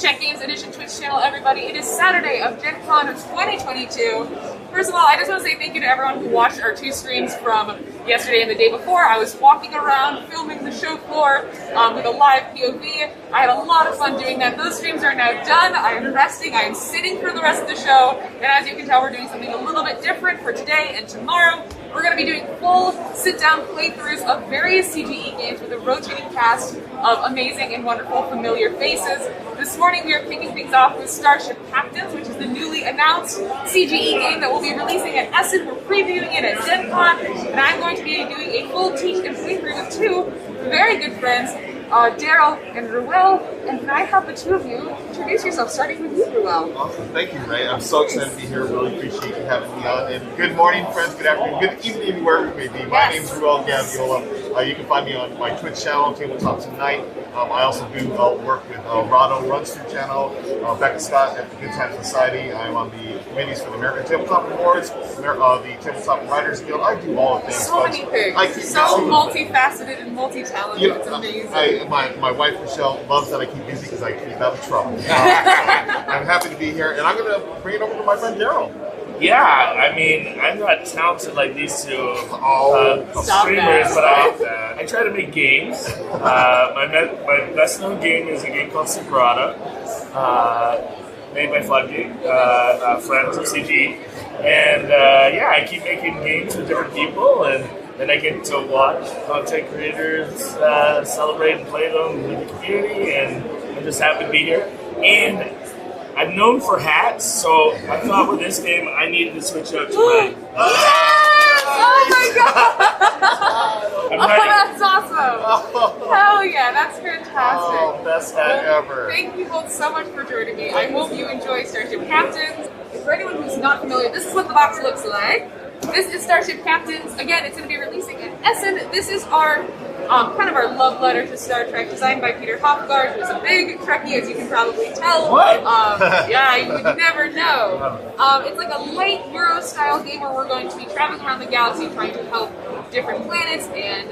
Czech Games Edition Twitch channel, everybody. It is Saturday of Gen Con 2022. First of all, I just want to say thank you to everyone who watched our 2 streams from yesterday and the day before. I was walking around filming the show floor with a live POV. I had a lot of fun doing that. Those streams are now done. I am resting. I am sitting for the rest of the show. And as you can tell, we're doing something a little bit different for today and tomorrow. We're going to be doing full sit-down playthroughs of various CGE games with a rotating cast of amazing and wonderful familiar faces. This morning we are kicking things off with Starship Captains, which is the newly announced CGE game that we'll be releasing at Essen. We're previewing it at Gen Con, and I'm going to be doing a full teach and playthrough with 2 very good friends, Daryl and Ruel. And can I have the 2 of you introduce yourself, starting with you, Ruel? Awesome, thank you, Ray. I'm so excited to be here. Really appreciate you having me on. And good morning, friends. Good afternoon. Good evening, wherever you may be. My name is Ruel Gaviola. You can find me on my Twitch channel, Tabletop Tonight. I also do work with Rado Runs Through channel, Becca Scott at the Good Time Society. I'm on the committees for the American Tabletop Awards, the Tabletop Writers Guild. I do all of things. So many things. So multifaceted and multi-talented. You know, it's amazing. My wife Michelle loves that I keep busy because I keep out of trouble. I'm happy to be here, and I'm going to bring it over to my friend Daryl. Yeah, I mean, I'm not talented like these 2 streamers, but I try to make games. My best known game is a game called Sagrada, made by Floodgate, friends of CG. And yeah, I keep making games with different people, and then I get to watch content creators celebrate and play them with the community, and I'm just happy to be here. And I'm known for hats, so I thought with this game I needed to switch out to my... Oh my god! That's awesome! Hell yeah, that's fantastic. Oh, best hat ever. Thank you both so much for joining me. I hope you enjoy Starship Captains. For anyone who's not familiar, this is what the box looks like. This is Starship Captains. Again, it's going to be releasing in Essen. This is our kind of our love letter to Star Trek, designed by Peter Hofgaard, who's a big Trekkie, as you can probably tell. What? Yeah, you would never know. It's like a light Euro-style game where we're going to be traveling around the galaxy trying to help different planets and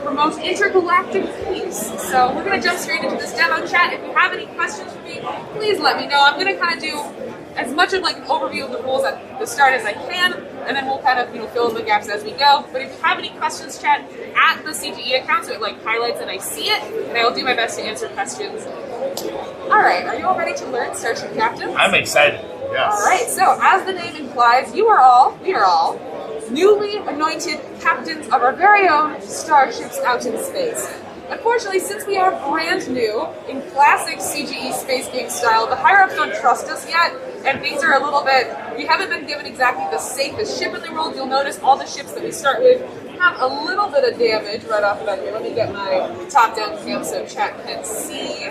promote intergalactic peace. So we're going to jump straight into this demo chat. If you have any questions for me, please let me know. I'm going to kind of do as much of like an overview of the rules at the start as I can, and then we'll kind of fill in the gaps as we go. But if you have any questions, chat at the CGE account, so it like highlights and I see it, and I will do my best to answer questions. All right, are you all ready to learn Starship Captains? I'm excited. Yes. All right, so as the name implies, we are all newly anointed captains of our very own starships out in space. Unfortunately, since we are brand new in classic CGE space game style, the higher-ups don't trust us yet, and things are a little bit... We haven't been given exactly the safest ship in the world. You'll notice all the ships that we start with have a little bit of damage right off the bat here. Let me get my top-down cam so chat can see.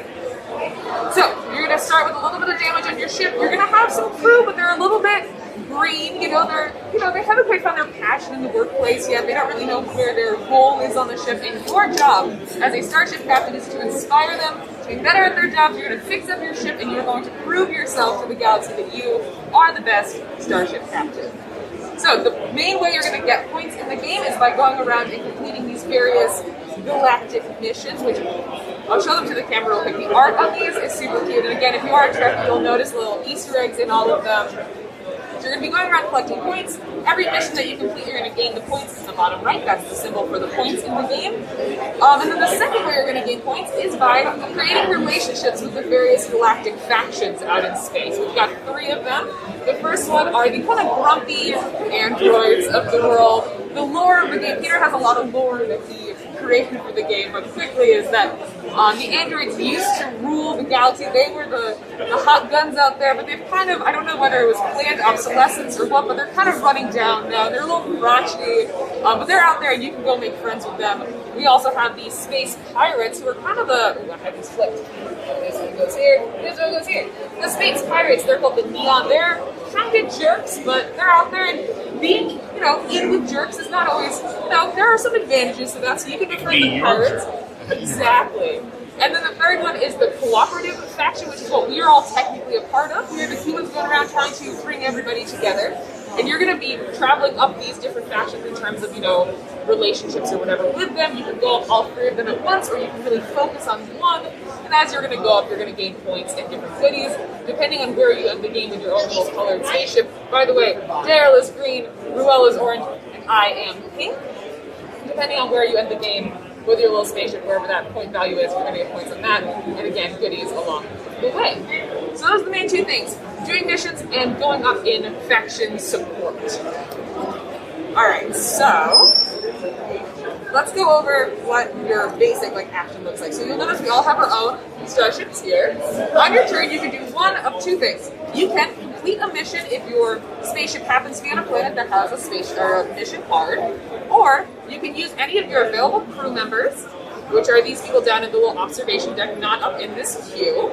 So, you're going to start with a little bit of damage on your ship. You're going to have some crew, but they're a little bit green. They haven't quite found their passion in the workplace yet. They don't really know where their role is on the ship. And your job as a Starship Captain is to inspire them to be better at their jobs. You're going to fix up your ship, and you're going to prove yourself to the galaxy that you are the best Starship Captain. So the main way you're going to get points in the game is by going around and completing these various galactic missions, which I'll show them to the camera real quick. The art of these is super cute, and again, if you are a Trekkie, you'll notice little Easter eggs in all of them. So you're going to be going around collecting points. Every mission that you complete, you're going to gain the points in the bottom right. That's the symbol for the points in the game. And then the second way you're going to gain points is by creating relationships with the various galactic factions out in space. We've got 3 of them. The first one are the kind of grumpy androids of the world. The lore of the game, Peter has a lot of lore that he created for the game, but quickly is that the androids used to rule the galaxy. They were the hot guns out there, but they've kind of, I don't know whether it was planned obsolescence or what, but they're kind of running down now. They're a little crotchety, but they're out there and you can go make friends with them. We also have these space pirates who are kind of the, I have these flipped. This one goes here, this one goes here. The space pirates, they're called the Neon. They're kind of jerks, but they're out there, and being, in with jerks is not always, there are some advantages to that, so you can befriend the pirates. Exactly. And then the third one is the cooperative faction, which is what we are all technically a part of. We're the humans going around trying to bring everybody together. And you're going to be traveling up these different factions in terms of, relationships or whatever with them. You can go up all 3 of them at once, or you can really focus on one. And as you're going to go up, you're going to gain points and different goodies, depending on where you end the game with your own little colored spaceship. By the way, Daryl is green, Ruel is orange, and I am pink. Depending on where you end the game with your little spaceship, wherever that point value is, you're going to get points on that. And again, goodies along the way. So those are the main 2 things: doing missions and going up in faction support. Alright, so let's go over what your basic action looks like. So you'll notice we all have our own starships here. On your turn, you can do one of 2 things. You can complete a mission if your spaceship happens to be on a planet that has a mission card, or you can use any of your available crew members, which are these people down in the little observation deck, not up in this queue.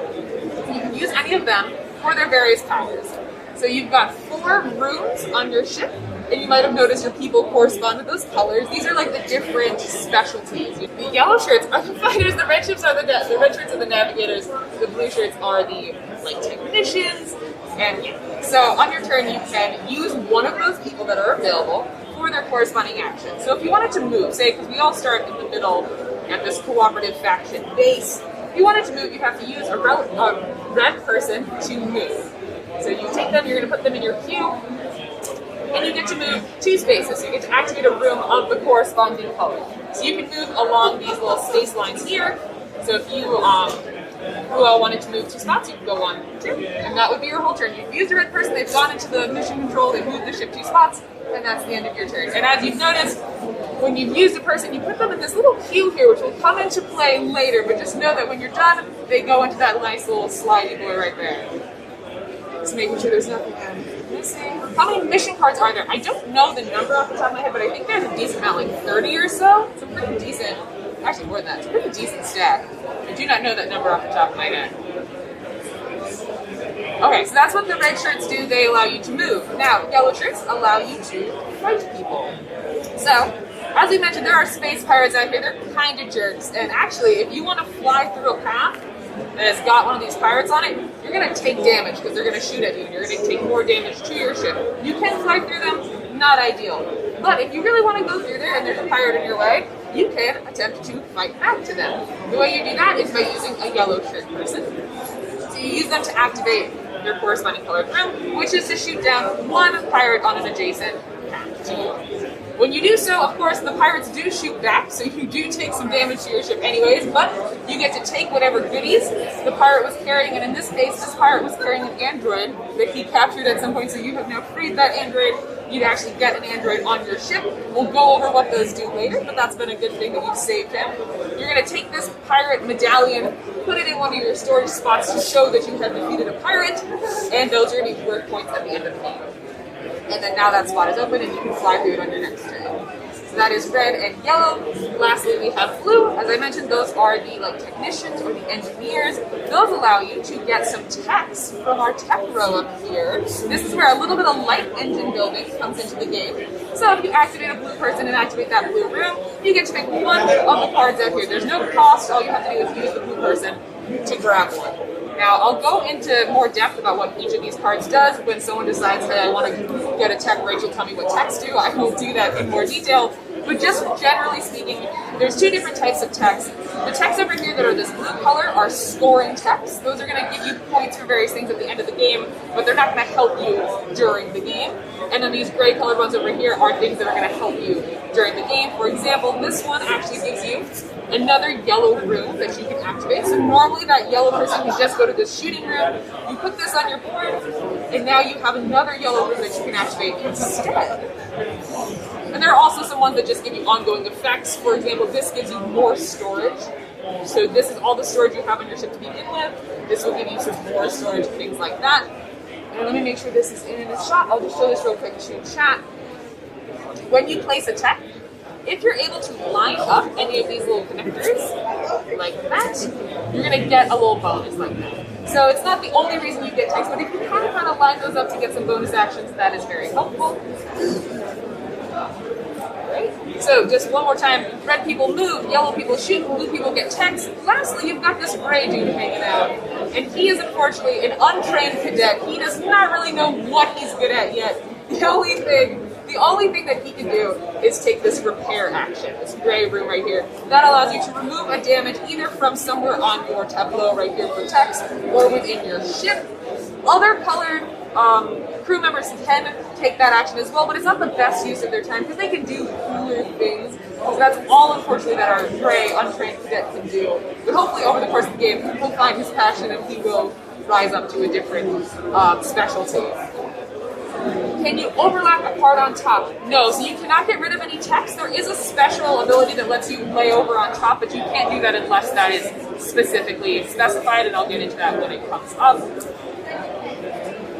You can use any of them for their various powers. So you've got 4 rooms on your ship, and you might have noticed your people correspond with those colors. These are the different specialties. The yellow shirts are the fighters, the red shirts are the red shirts are the navigators, the blue shirts are the technicians, and yeah. So on your turn, you can use one of those people that are available for their corresponding action. So if you wanted to move, say, because we all start in the middle at this cooperative faction base, if you wanted to move, you have to use a red person to move. So you take them, you're going to put them in your queue, and you get to move 2 spaces. So you get to activate a room of the corresponding color. So you can move along these little space lines here. So if you Ruel wanted to move 2 spots, you can go 1, 2, and that would be your whole turn. You've used a red person, they've gone into the mission control, they've moved the ship 2 spots, and that's the end of your turn. And as you've noticed, when you've used a person, you put them in this little queue here, which will come into play later, but just know that when you're done, they go into that nice little slidey boy right there. Just making sure there's nothing missing. How many mission cards are there? I don't know the number off the top of my head, but I think there's a decent amount, 30 or so. It's a pretty decent, actually more than that, it's a pretty decent stack. I do not know that number off the top of my head. Okay, so that's what the red shirts do. They allow you to move. Now, yellow shirts allow you to fight people. So, as we mentioned, there are space pirates out here. They're kind of jerks. And actually, if you want to fly through a path that has got one of these pirates on it, you're going to take damage because they're going to shoot at you and you're going to take more damage to your ship. You can fly through them, not ideal. But if you really want to go through there and there's a pirate in your way, you can attempt to fight back to them. The way you do that is by using a yellow shirt person. So you use them to activate their corresponding colored room, which is to shoot down 1 pirate on an adjacent path to you. When you do so, of course, the pirates do shoot back, so you do take some damage to your ship anyways, but you get to take whatever goodies the pirate was carrying, and in this case, this pirate was carrying an android that he captured at some point, so you have now freed that android. You'd actually get an android on your ship. We'll go over what those do later, but that's been a good thing that you've saved him. You're going to take this pirate medallion, put it in one of your storage spots to show that you have defeated a pirate, and those are going to be worth points at the end of the game. And then now that spot is open and you can fly through it on your next turn. So that is red and yellow. Lastly, we have blue. As I mentioned, those are the technicians or the engineers. Those allow you to get some techs from our tech row up here. This is where a little bit of light engine building comes into the game. So if you activate a blue person and activate that blue room, you get to pick 1 of the cards out here. There's no cost. All you have to do is use the blue person to grab 1. Now, I'll go into more depth about what each of these cards does when someone decides, hey, I want to get a tech, Rachel, tell me what techs do. I will do that in more detail. But just generally speaking, there's 2 different types of techs. The techs over here that are this blue color are scoring techs. Those are going to give you points for various things at the end of the game, but they're not going to help you during the game. And then these gray colored ones over here are things that are going to help you during the game. For example, this one actually gives you another yellow room that you can activate. So normally that yellow person can just go to this shooting room. You put this on your board, and now you have another yellow room that you can activate instead. And there are also some ones that just give you ongoing effects. For example, this gives you more storage. So this is all the storage you have on your ship to begin with. This will give you some more storage, things like that. And let me make sure this is in the shot. I'll just show this real quick to you in chat. When you place a tech, if you're able to line up any of these little connectors like that, you're going to get a little bonus like that. So it's not the only reason you get techs, but if you can kind of line those up to get some bonus actions, that is very helpful. Right? So just one more time, red people move, yellow people shoot, blue people get techs. Lastly, you've got this gray dude hanging out. And he is unfortunately an untrained cadet. He does not really know what he's good at yet. The only thing that he can do is take this repair action, this gray room right here. That allows you to remove a damage either from somewhere on your tableau right here for text or within your ship. Other colored crew members can take that action as well, but it's not the best use of their time because they can do cooler things. So that's all, unfortunately, that our gray, untrained cadet can do. But hopefully, over the course of the game, he'll find his passion and he will rise up to a different specialty. Can you overlap a card on top? No, so you cannot get rid of any text. There is a special ability that lets you lay over on top, but you can't do that unless that is specifically specified, and I'll get into that when it comes up.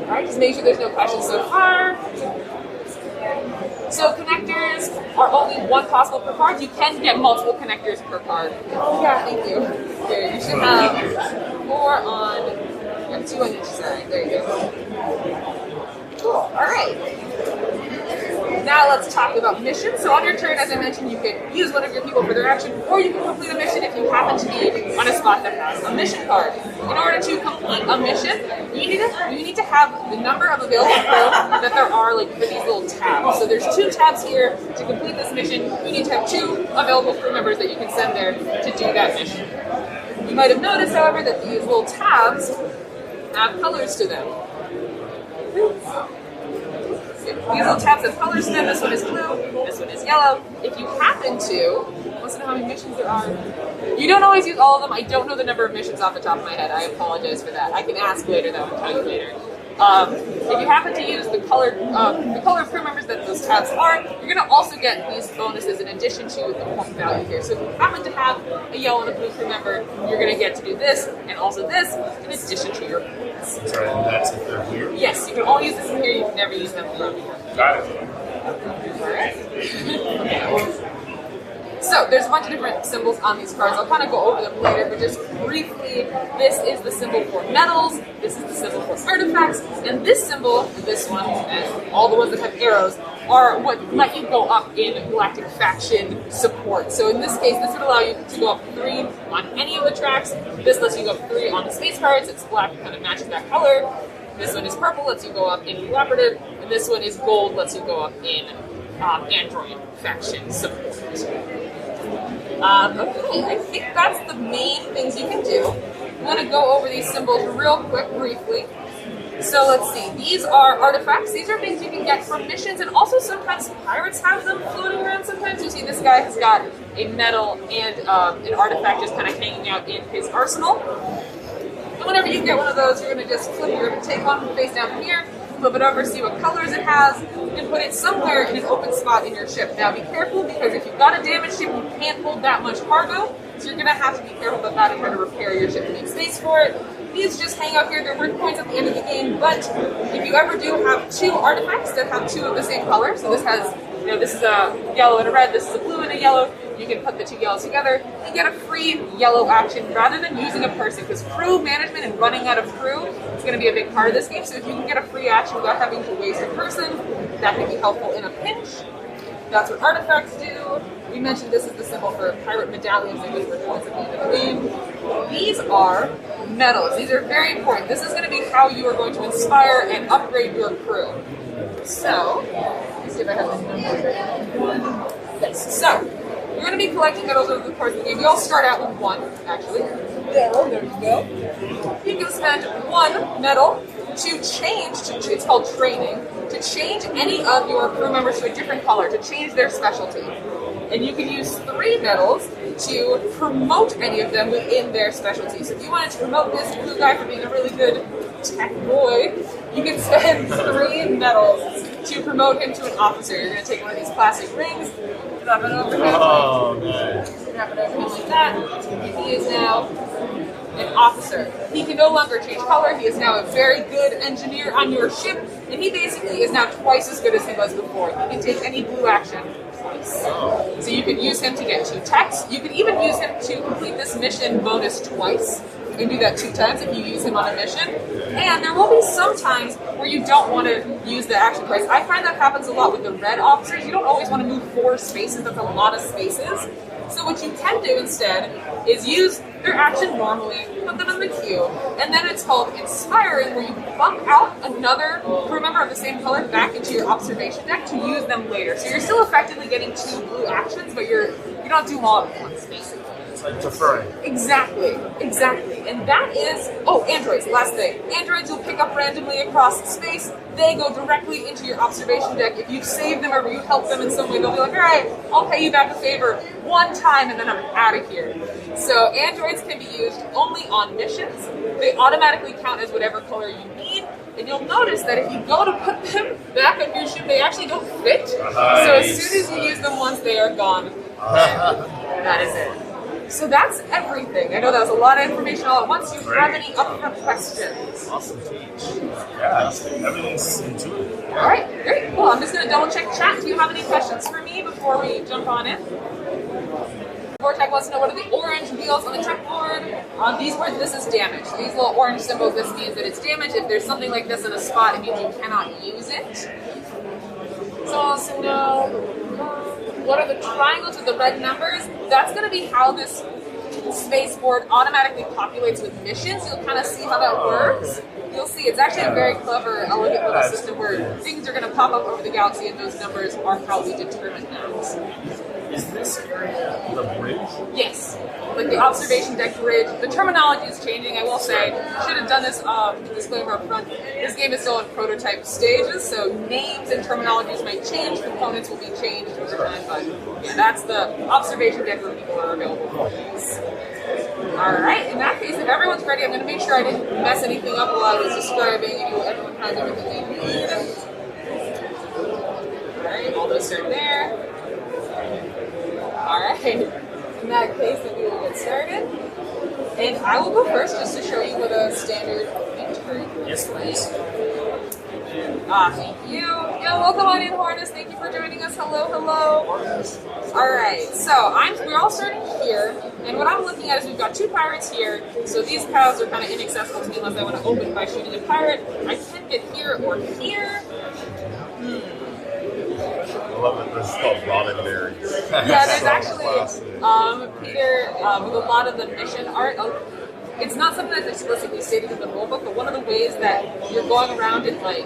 Alright, just make sure there's no questions so far. So connectors are only one possible per card. You can get multiple connectors per card. Oh yeah, thank you. There, you should have 4 on, yeah, 2 on each side. There you go. Cool. Alright. Now let's talk about missions. So on your turn, as I mentioned, you can use one of your people for their action, or you can complete a mission if you happen to be on a spot that has a mission card. In order to complete a mission, you need to have the number of available crew that there are like for these little tabs. So there's 2 tabs here. To complete this mission, you need to have 2 available crew members that you can send there to do that mission. You might have noticed, however, that these little tabs have colors to them. These little tabs have colors to them. This one is blue, this one is yellow. If you happen to, let's know how many missions there are. You don't always use all of them. I don't know the number of missions off the top of my head. I apologize for that. I can ask later, though. I'll tell you later. If you happen to use the color of crew members that those tabs are, you're going to also get these bonuses in addition to the point value here. So if you happen to have a yellow and a blue crew member, you're going to get to do this and also this in addition to your points. Sorry, and that's if they're here? Yes, you can only use this in here. You can never use them from here. Got it. Alright. Okay. So there's a bunch of different symbols on these cards. I'll kind of go over them later, but just briefly, this is the symbol for metals, this is the symbol for artifacts, and this symbol, this one, and all the ones that have arrows, are what let you go up in Galactic Faction support. So in this case, this would allow you to go up 3 on any of the tracks. This lets you go up 3 on the space cards. It's black, kind of matches that color. This one is purple, lets you go up in cooperative, and this one is gold, lets you go up in Android Faction support. Okay, I think that's the main things you can do. I'm going to go over these symbols real quick, briefly. So let's see, these are artifacts. These are things you can get from missions, and also sometimes pirates have them floating around sometimes. You see this guy has got a medal and an artifact just kind of hanging out in his arsenal. And whenever you get one of those, you're going to just flip, you're going to take one face down from here, flip it over, see what colors it has, and put it somewhere in an open spot in your ship. Now be careful, because if you've got a damaged ship, you can't hold that much cargo, so you're going to have to be careful about that and try to repair your ship and make space for it. These just hang out here, they're worth points at the end of the game, but if you ever do have 2 artifacts that have 2 of the same color, so this has, you know, this is a yellow and a red, this is a blue and a yellow, you can put the 2 yellows together and get a free yellow action rather than using a person, because crew management and running out of crew is going to be a big part of this game, so if you can get a free action without having to waste a person, that can be helpful in a pinch. That's what artifacts do. We mentioned this is the symbol for pirate medallions that give points at the end of the game. These are medals. These are very important. This is going to be how you are going to inspire and upgrade your crew. So, let's see if I have this number. Yes. So, you're going to be collecting medals over the course of the game. You all start out with 1, actually. There you go. You can spend 1 medal to change, it's called training, to change any of your crew members to a different color, to change their specialty. And you can use 3 medals to promote any of them within their specialty. So if you wanted to promote this blue guy for being a really good tech boy, you can spend 3 medals to promote him to an officer. You're going to take one of these plastic rings, drop it over him. Oh, nice. Drop it over him like that. And he is now an officer. He can no longer change color. He is now a very good engineer on your ship, and he basically is now twice as good as he was before. He can take any blue action twice. So you can use him to get 2 techs. You can even use him to complete this mission bonus twice. You can do that 2 times if you use him on a mission. And there will be some times where you don't want to use the action twice. I find that happens a lot with the red officers. You don't always want to move 4 spaces. That's a lot of spaces. So what you can do instead is use their action normally, put them in the queue, and then it's called Inspiring, where you bump out another crew member of the same color back into your observation deck to use them later. So you're still effectively getting 2 blue actions, but you don't do them all at once, basically. It's like deferring. Exactly. And that is, androids, last thing. Androids you'll pick up randomly across space. They go directly into your observation deck. If you've saved them or you help them in some way, they'll be like, all right, I'll pay you back a favor one time and then I'm out of here. So androids can be used only on missions. They automatically count as whatever color you need. And you'll notice that if you go to put them back on your ship, they actually don't fit. Nice. So as soon as you use them once, they are gone. That is it. So that's everything. I know that was a lot of information all at once. Do you have any upfront questions? Awesome teach. Yeah, everything's intuitive. All right, great. Well, I'm just going to double check chat. Do you have any questions for me before we jump on in? Vortec wants to know, what are the orange wheels on the checkboard? On these words, this is damage. These little orange symbols, this means that it's damage. If there's something like this in a spot, it means you cannot use it. So also know, what are the triangles with the red numbers? That's going to be how this spaceport automatically populates with missions. You'll kind of see how that works. You'll see it's actually a very clever, elegant little system where things are going to pop up over the galaxy and those numbers are how we determine that. Is this area the bridge? Yes. Like the observation deck bridge. The terminology is changing, I will say. Should have done this disclaimer up front. This game is still in prototype stages, so names and terminologies might change, components will be changed over time, but yeah, that's the observation deck where people are available for these. Alright, in that case, if everyone's ready, I'm going to make sure I didn't mess anything up while I was describing, and everyone has everything they need. Alright, all those are there. Alright, in that case, then we will get started. And I will go first just to show you what a standard entry Yes, please. Thank you. Yeah, welcome on in, Hornus. Thank you for joining us. Hello, hello. Alright, so we're all starting here, and what I'm looking at is we've got 2 pirates here, so these paths are kind of inaccessible to me unless I want to open by shooting a pirate. I can get here or here. I love it. This is called Ruel and Daryl. Yeah, there's actually, Peter, with a lot of the mission art, it's not something that's explicitly stated in the rulebook, but one of the ways that you're going around and like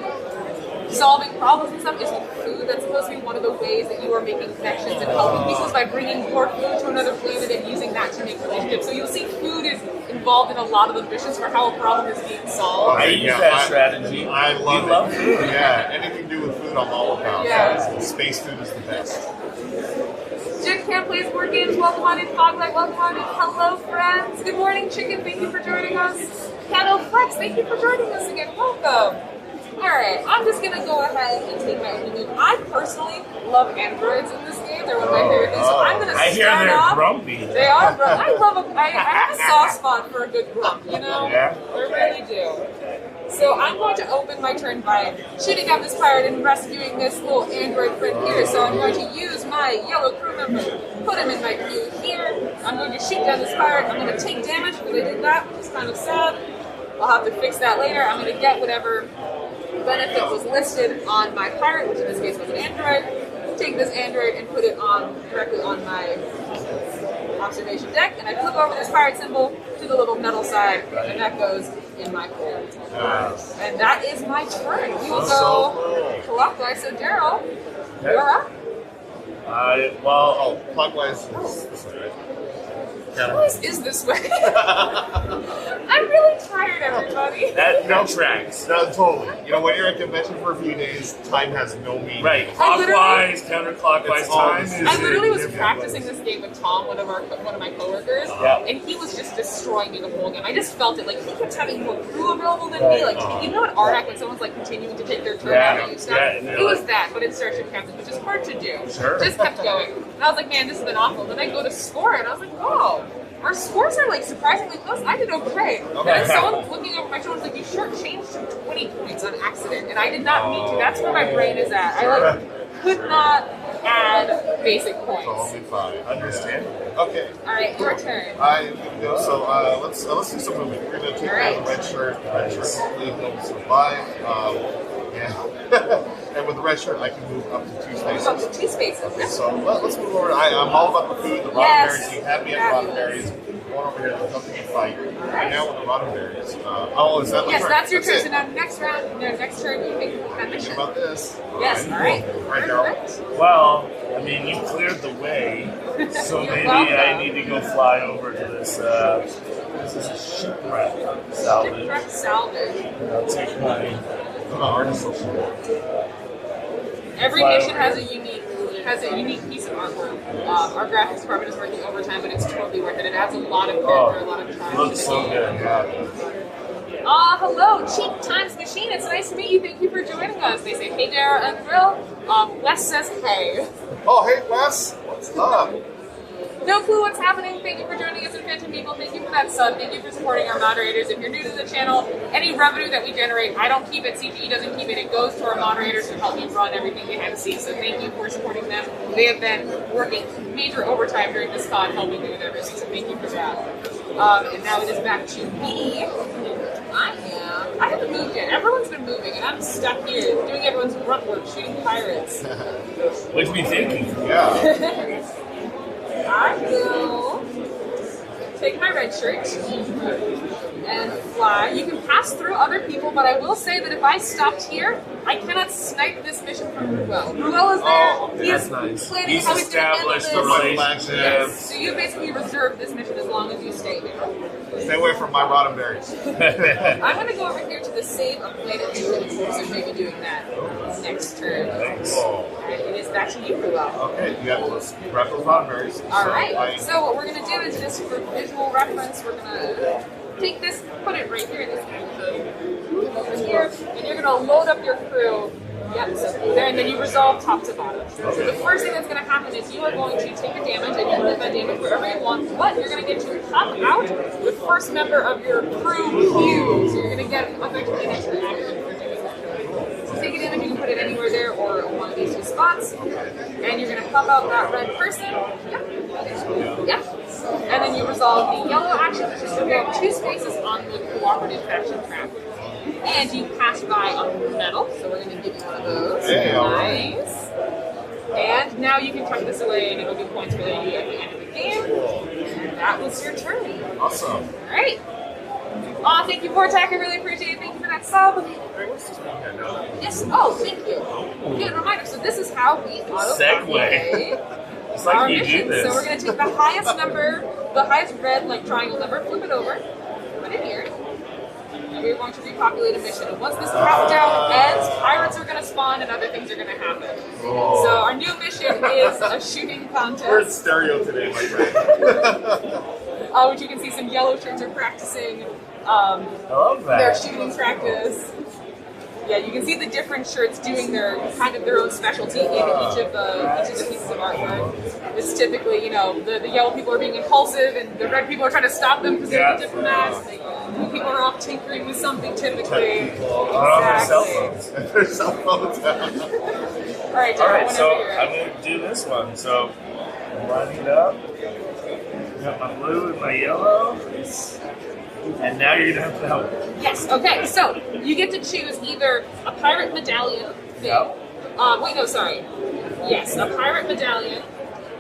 solving problems and stuff is with food. That's supposed to be one of the ways that you are making connections and helping people by bringing more food to another planet and using that to make relationships. So you'll see food is involved in a lot of the missions for how a problem is being solved. I use that strategy. I love food. Yeah, anything to do with food, I'm all about. Yeah. Space food is the best. Chick Camp plays board games. Welcome on in, Foglight. Welcome on in. Hello, friends. Good morning, Chicken. Thank you for joining us. Cattle Flex, thank you for joining us again. Welcome. Alright, I'm just going to go ahead and take my opening move. I personally love androids in this game. They're one of my favorite things. So I'm going to start off. I hear they're grumpy. They are grumpy. I have a soft spot for a good grump, you know? Yeah. I really do. So I'm going to open my turn by shooting down this pirate and rescuing this little android friend here. So I'm going to use my yellow crew member, put him in my queue here. I'm going to shoot down this pirate. I'm going to take damage because I did that, which is kind of sad. I'll have to fix that later. I'm going to get whatever benefit was listed on my pirate, which in this case was an android. Take this android and put it directly on my observation deck, and I flip over this pirate symbol to the little metal side, and that goes in my hold. Nice. And that is my turn. We will go clockwise. So Daryl, you're up. Clockwise is this way, right? Clockwise is this way. I'm really tired, everybody. That tracks. No, totally. You know, when you're at convention for a few days, time has no meaning. Right. Clockwise, counterclockwise time. I literally was practicing this game with Tom, one of my coworkers, and he was just destroying me the whole game. I just felt it. Like, he kept having more crew available than me. Like, you know what Ardak, when someone's like continuing to take their turn after you stop? It was that, but in Starship Captains, which is hard to do. Sure. Just kept going. And I was like, man, this has been awful. Then I go to score it, and I was like, oh, our scores are like surprisingly close. I did okay. And then someone looking over my shoulder was like, you shortchanged to 20 points on accident. And I did not mean to. That's where my brain is at. I could not add basic points. Totally fine. Understand. Okay. Alright, your turn. So let's do some movement. We're gonna take the red shirt. The red shirt hopefully will survive. And with the red shirt, I can move up to 2 spaces. Up to 2 spaces. Okay, so let's move over. I'm all about the food, the roddenberries. So you have me at roddenberries. Going over here, there's nothing to fight. Right now with the roddenberries. Oh, is that my Yes, turn? that's your turn. It. So now next round, next turn, you make that mission. Think about this. Yes, all right. All right, Daryl. Well, I mean, you cleared the way, so You're maybe welcome. I need to go fly over to this. This is a shipwreck salvage. Shipwreck salvage. I'll take my Artisan. Every mission has a unique piece of artwork. Our graphics department is working overtime, but it's totally worth it. It adds a lot of character, a lot of charm. looks so good. Yeah. Hello, Cheap Times Machine. It's nice to meet you. Thank you for joining us. They say, hey, Daryl and Ruel. Wes says, hey. Oh, hey, Wes. What's up? No clue what's happening. Thank you for joining us in Phantom People. Thank you for that sub. Thank you for supporting our moderators. If you're new to the channel, any revenue that we generate, I don't keep it. CGE doesn't keep it. It goes to our moderators who help me run everything behind the scenes. So thank you for supporting them. They have been working major overtime during this con, helping me with everything. So thank you for that. And now it is back to me. I haven't moved yet. Everyone's been moving, and I'm stuck here doing everyone's grunt work, shooting pirates. What'd you be thinking? Yeah. I will take my red shirt and fly. You can pass through other people, but I will say that if I stopped here, I cannot snipe this mission from Ruel. Ruel is there. Oh, He that's is nice. planning He's how he's going to handle established this. the relationship. Yes. So you basically reserve this mission as long as you stay here. Stay away from my roddenberries. I'm going to go over here to the save a planet mission, so maybe doing that next turn. Thanks. And it is back to you, Ruel. Okay, you have to grab those roddenberries. Alright, so what we're going to do is just for visual reference, we're going to take this, put it right here in this over here, and you're going to load up your crew. Yep, so there, and then you resolve top to bottom. So the first thing that's going to happen is you are going to take a damage, and you can put that damage wherever you want, but you're going to get to pop out the first member of your crew queue. So you're going to get effectively an extra action for doing that. So take a damage, you can put it anywhere there or on one of these 2 spots, and you're going to pop out that red person. Yep. And then you resolve the yellow action, which is to go up 2 spaces on the cooperative action track. And you pass by on the metal, so we're going to give you one of those. Hey, nice. And now you can tuck this away, and it'll be points related to you at the end of the game. And that was your turn. Awesome. All right. Thank you, Vortak. I really appreciate it. Thank you for that sub. Yes. Oh, thank you. Good reminder. So this is how we Segue. It's like our you mission. do this. So we're going to take the highest number, the highest red like triangle number, flip it over, put it here. And we're going to repopulate a mission. And once this countdown ends, pirates are going to spawn and other things are going to happen. Oh. So our new mission is a shooting contest. We're in stereo today, my friend. Which you can see some yellow shirts are practicing I love that. their shooting practice. Yeah, you can see the different shirts doing their kind of their own specialty in each of the pieces of artwork. It's typically, the yellow people are being impulsive, and the red people are trying to stop them because they're the diplomats. The blue people are off tinkering with something typically. Their cell phones. Their cell phones. All right, All right, so you're I'm ready. going to do this one. So I'm lining it up. Got my blue and my yellow. And now you're going to have to help. Yes, okay, so you get to choose either a pirate medallion thing. Yep. Yes, a pirate medallion,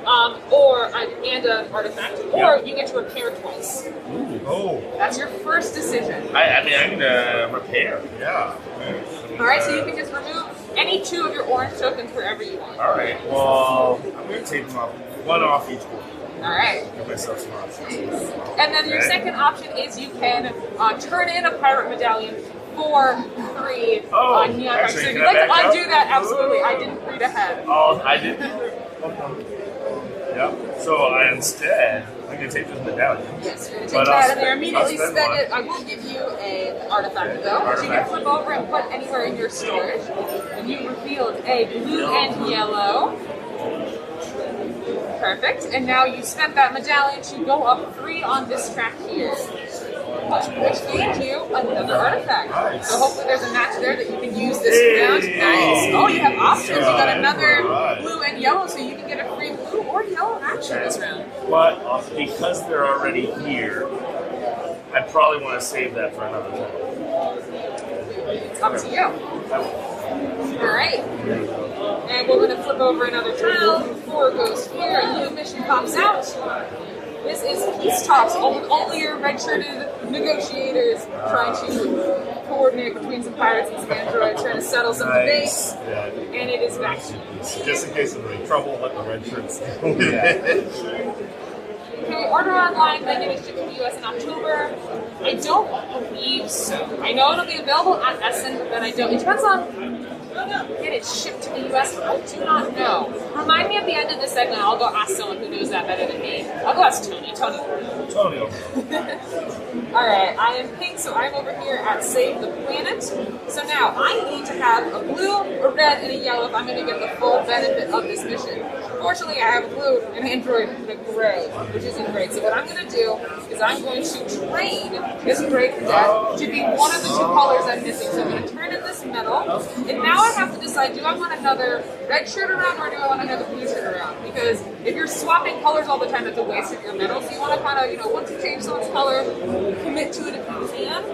and an artifact, or you get to repair twice. Ooh. Oh, That's your first decision. I mean, I'm going to repair. yeah. Alright, so you can just remove any 2 of your orange tokens wherever you want. All right, well, I'm going to take them off, one off each one. Alright. Give myself some options. And then your second option is you can turn in a pirate medallion for 3 neon cards. So if you'd like to undo that, absolutely. I didn't read ahead. Oh, I didn't. Yep. So instead, I'm going to take this medallion. Yes, you're going to But take I'll that and then spend- immediately I'll spend spend one. it. I will give you an artifact though, which you can flip over and put anywhere in your storage. And you revealed a blue and yellow. Perfect. And now you spent that medallion to go up 3 on this track here. Which gained you another artifact. Nice. So hopefully there's a match there that you can use this round. Nice. Oh, you have options. You got another blue and yellow, so you can get a free blue or yellow action this round. But because they're already here, I probably want to save that for another time. It's up to you. All right. we're going to flip over another tile. 4 goes here. A new mission pops out. This is peace talks. Only your red-shirted negotiators trying to coordinate between some pirates and some androids, trying to settle some debates. Yeah. And it is back to you. Just in case there's any trouble, let the red shirts deal with it. Okay, order online, then get it shipped to the US in October. I don't believe so. I know it'll be available at Essen, but then I don't. It depends on get it shipped to the US. I do not know. Remind me at the end of this segment. I'll go ask someone who knows that better than me. I'll go ask Tony. Tony. All right, I am pink, so I'm over here at Save the Planet. So now I need to have a blue, a red, and a yellow if I'm going to get the full benefit of this mission. Fortunately, I have a blue, an android, and a gray, which isn't great. So what I'm going to do is I'm going to train this gray cadet to be one of the 2 colors I'm missing. So I'm going to turn in this metal, and now I have to decide, do I want another red shirt around or do I want another blue shirt around? Because if you're swapping colors all the time, that's a waste of your metal. So you want to kind of, once you change someone's color, commit to it if you can.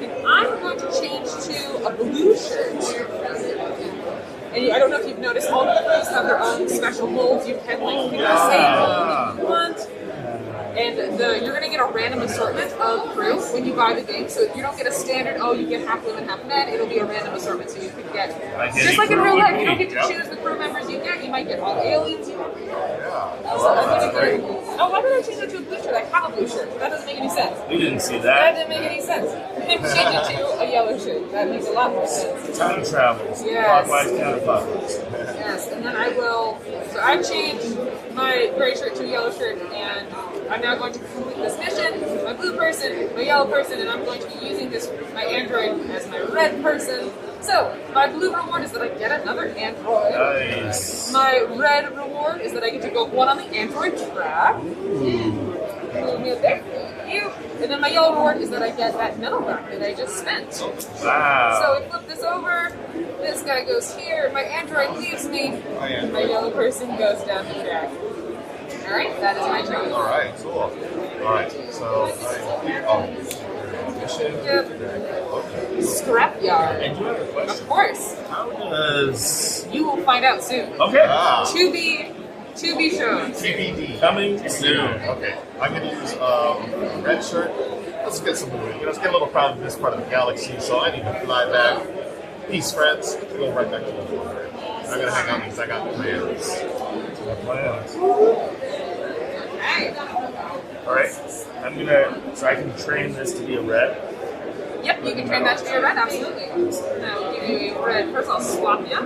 And I'm going to change to a blue shirt. And I don't know if you've noticed, all the crews have their own special molds. You can pick the same mold if you want. And you're going to get a random assortment of crew when you buy the game. So if you don't get a standard, you get half women, half men, it'll be a random assortment. So you can get, just like in real life, you don't get to choose the crew members you get. You might get all aliens. Why did I change it to a blue shirt? I have a blue shirt. That doesn't make any sense. We didn't see that. That didn't make any sense. Change it to a yellow shirt. That makes a lot more sense. Time travels. Yes. Clockwise, counterclockwise. Yes, and then I will. So I've changed my gray shirt to a yellow shirt, and I'm now going to complete this mission. My blue person, my yellow person, and I'm going to be using my android as my red person. So my blue reward is that I get another android. Nice. My red reward is that I get to go 1 on the android track. Move me up there. Thank you. And then my yellow reward is that I get that metal back that I just spent. Wow. So we flip this over. This guy goes here. My android leaves me. My yellow person goes down the track. All right, that is my turn. All right, cool. All right, so mission. Yep. Scrapyard. And you have a question? Of course. How does... You will find out soon. Okay. To be shown. TBD. Coming soon. Okay, I'm going to use a red shirt. Let's get some moving. Let's get a little proud of this part of the galaxy, so I need to fly back. Peace, friends. Go right back to the floor. I'm going to hang out because I got plans. Okay. All right. So I can train this to be a red. Yep, you can train that to be a red, absolutely. Now we'll give you a red. First I'll swap you.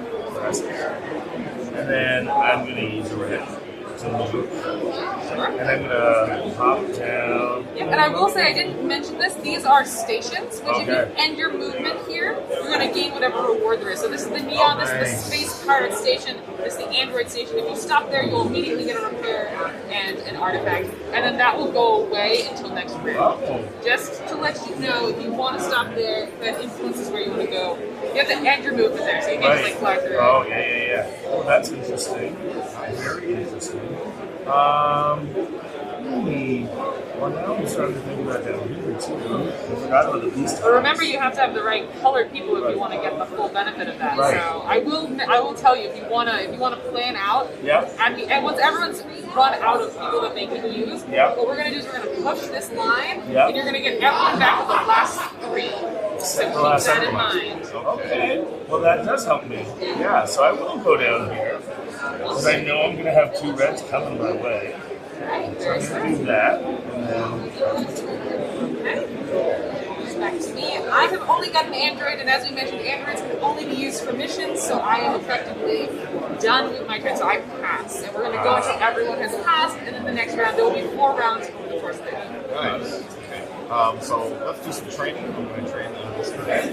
And then I'm going to use a red to move. And I'm going to hop down. Yep, and I will say I didn't mention this. These are stations, which if you end your movement here, you're going to gain whatever reward there is. So this is the Neon, this is the Space Pirate Station, this is the Android Station. If you stop there, you'll immediately get a repair and an artifact. And then that will go away until next round. Just to let you know, if you want to stop there, that influences where you want to go. You have to end your movement there, so you can't just fly through. Oh, yeah. Oh, that's interesting. Very interesting. Well, now I'm starting to think about down here too. I forgot about the beast. But remember, you have to have the right colored people if you want to get the full benefit of that. Right. So I will tell you if you wanna plan out. Yep. And once everyone's run out of people that they can use, what we're gonna do is we're gonna push this line, and you're gonna get everyone back to the last 3. So keep that in mind. Okay. Well, that does help me. Yeah. So I will go down here because I know I'm going to have 2 reds coming my way. So I'm going to do that, and then. Back to me. I have only got an android, and as we mentioned, androids can only be used for missions, so I am effectively done with my turn. So I pass, and we're going to go until everyone has passed, and then the next round there will be 4 rounds over the course of the game. Nice. Okay. So let's do some training. I'm going to train this guy.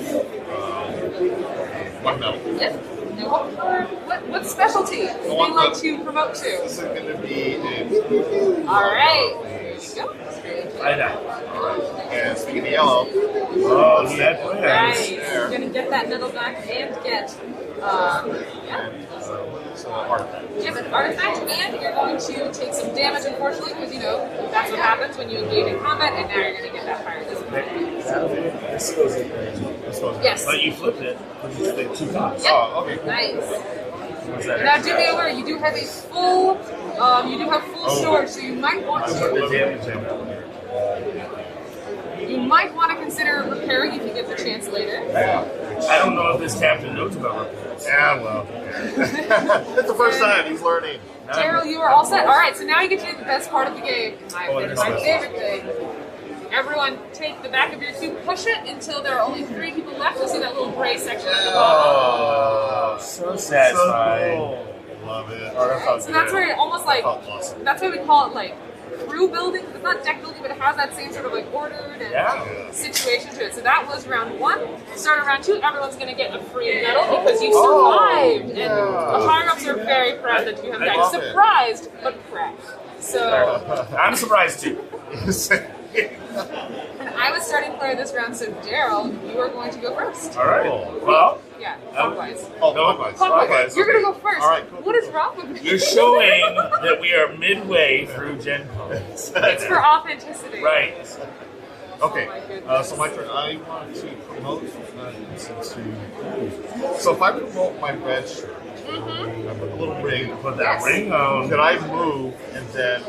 1 metal. Yep. Now what specialty do they like to promote to? This is going to be a... Alright. There you go. I know. Alright. And speaking of yellow... Oh, he had plans. Nice. You're going to get that middle back and get... artifact. You have an artifact, and you're going to take some damage, unfortunately, because, that's what happens when you engage in combat, and now you're going to get that fire discipline. This goes in there. Yes. But you flipped it, but you did it 2 times. Yep. Oh, okay. Nice. What's that? Now, do me a favor. You do have a full, storage, so you might want I put the to. damage in. You might want to consider repairing if you get the chance later. I don't know if this captain knows about repairs. Yeah, well. It's the first time he's learning. Daryl, you are all set. All right, so now you get to do the best part of the game. My Oh, it is favorite thing. Everyone, take the back of your cube, push it until there are only 3 people left. You'll see that little gray section at the bottom. Oh, so satisfying. So cool. Love it. Oh, that felt So that's good. where it almost like, Felt awesome. that's why we call it like crew building. It's not deck building, but it has that same sort of like ordered and Yeah. situation to it. So that was round 1. Start of round 2, everyone's going to get a free medal because you survived. And the higher-ups are very proud that you have I died. love it. Surprised, but proud. So, I'm surprised too. and I was starting player this round, so Daryl, you are going to go first. All right. Well, Yeah, clockwise. Oh, No, clockwise. Clockwise. You're going to go first. All right, cool. What is wrong with me? you're showing that we are midway through Gen Con. It's for authenticity. Right. Okay, Oh my goodness. so my turn. I want to promote so if I promote my red shirt, Mm-hmm. I put a little ring. Put that Yes. ring on. Can I move and then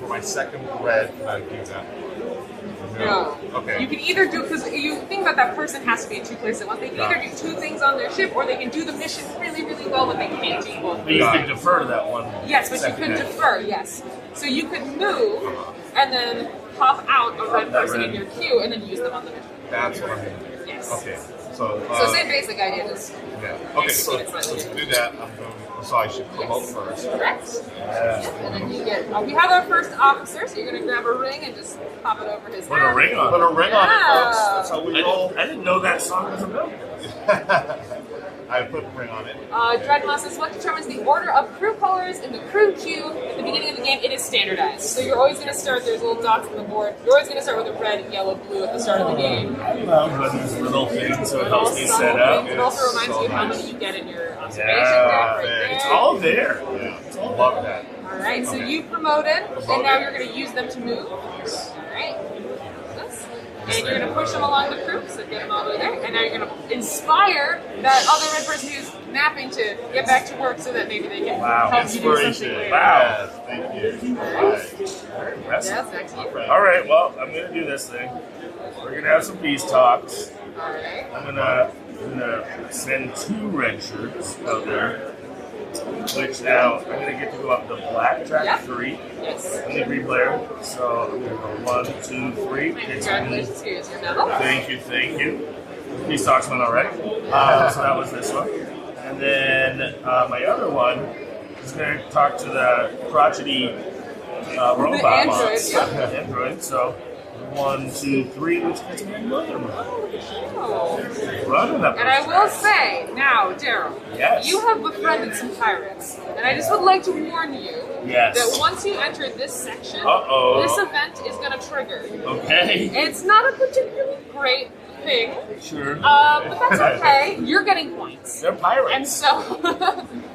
for my second red, can I do that? No. Okay. You can either do, because you think about that person has to be in 2 places at once. They can either do 2 things on their ship, or they can do the mission really, really well, but they can't do both. But you can defer to that one. Yes, but you second could day. defer, yes. So you could move and then pop out a red person in your queue and then use them on the mission. That's what I'm going to do. Yes. Okay. So, So same basic idea, just yeah. Okay, so to do that, I'm going. So I should promote first. correct. Yeah. And then you get, we have our first officer, so you're going to grab a ring and just pop it over his Put head. a ring on. Put a ring on it, Yeah. folks. That's how we roll. I didn't know that song was available. I put a ring on it. Dreadmon says, what determines the order of crew colors in the crew queue at the beginning of the game? It is standardized. So you're always going to start, there's little dots on the board. You're always going to start with a red, yellow, blue at the start of the game. I love when there's little things so it helps me set up. It also reminds you of how many you get in your observation deck Yeah, right there. it's all there. Yeah, love that. All right, so you promoted, and now you're going to use them to move. All right. This. And you're going to push them along the crew, so get them all over there. And now you're going to inspire that other red person who's napping to get back to work so that maybe they can help you do something Inspiration. later. Wow. Yes, thank you. Very impressive. Yes, next to you. All right, well, I'm going to do this thing. We're going to have some peace talks. All right. I'm gonna send 2 red shirts out there. Which now I'm gonna get to go up the black track Yep. 3. Yes. I'm the green player. So I'm gonna go 1, 2, 3. It's Congratulations, here's your medal. Thank you. Peace talks went all right. So that was this one. And then my other one is gonna talk to the crotchety robot android, bots. yep. Android. So 1, 2, 3, which gets me another one. Oh. Running up And I those will tracks. say, now, Daryl, Yes. you have befriended some pirates. And I just would like to warn you Yes. that once you enter this section, Uh-oh. this event is going to trigger. Okay. It's not a particularly great thing, Sure. but that's okay. You're getting points. They're pirates. And so,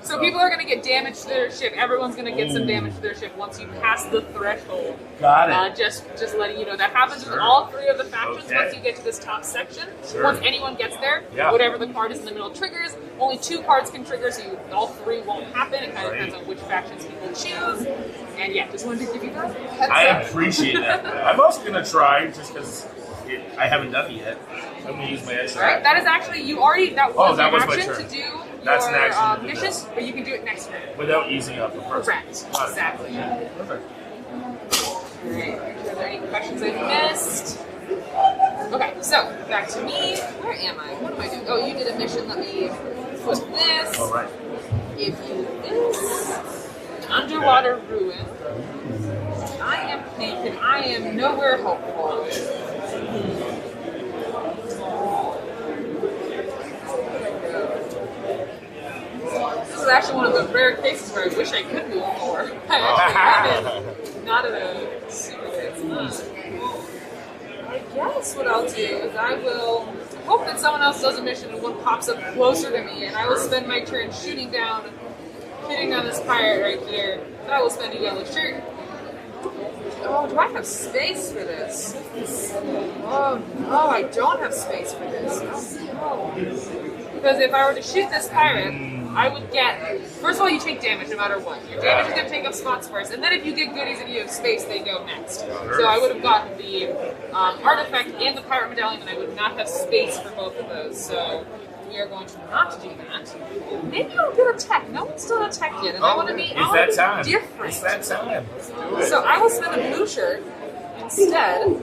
so people are going to get damage to their ship. Everyone's going to get some damage to their ship once you pass the threshold. Got it. Just letting you know that happens with Sure. all 3 of the factions. Okay. Once you get to this top section, Sure. once anyone gets there, Yeah. whatever the card is in the middle triggers. Only 2 cards can trigger, so all 3 won't happen. It kind of Right. depends on which factions people choose. And yeah, just wanted to give you guys a heads I up. appreciate that. I'm also going to try, just because I haven't done it yet. I'm going to use my extra. All right, that is actually that was that an was my action turn. to do That's an your action to do mission, this. but you can do it next turn. Without using up the first. Correct. Got it. Exactly. Perfect. All right. Are there any questions I missed? Okay, so back to me. Where am I? What am I doing? Oh, you did a mission. Let me put this. All right. Give you this. Underwater ruin. I am pink and I am nowhere hopeful. This is actually one of the rare cases where I wish I could move forward. I actually am not in a super great spot. I guess what I'll do is I will hope that someone else does a mission and one pops up closer to me, and I will spend my turn hitting down this pirate right here. Then I will spend a yellow shirt. Oh, do I have space for this? Oh no, I don't have space for this. Oh no. Because if I were to shoot this pirate, I would get, first of all, you take damage no matter what. Your damage is going to take up spots first, and then if you get goodies and you have space, they go next. So I would have gotten the artifact and the pirate medallion, and I would not have space for both of those. So we are going to not do that. Maybe I'll get a tech. No one's done a tech yet, and I want to be different. It's that time. So I will spend a blue shirt instead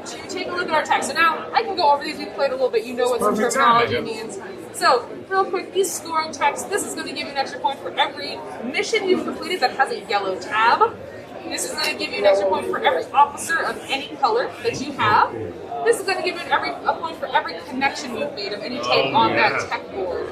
to take a look at our tech. So now I can go over these. We've played a little bit. You know what some terminology means. So, real quick, these scoring checks, this is going to give you an extra point for every mission you've completed that has a yellow tab. This is going to give you an extra point for every officer of any color that you have. This is going to give you a point for every connection you've made of any type on that tech board.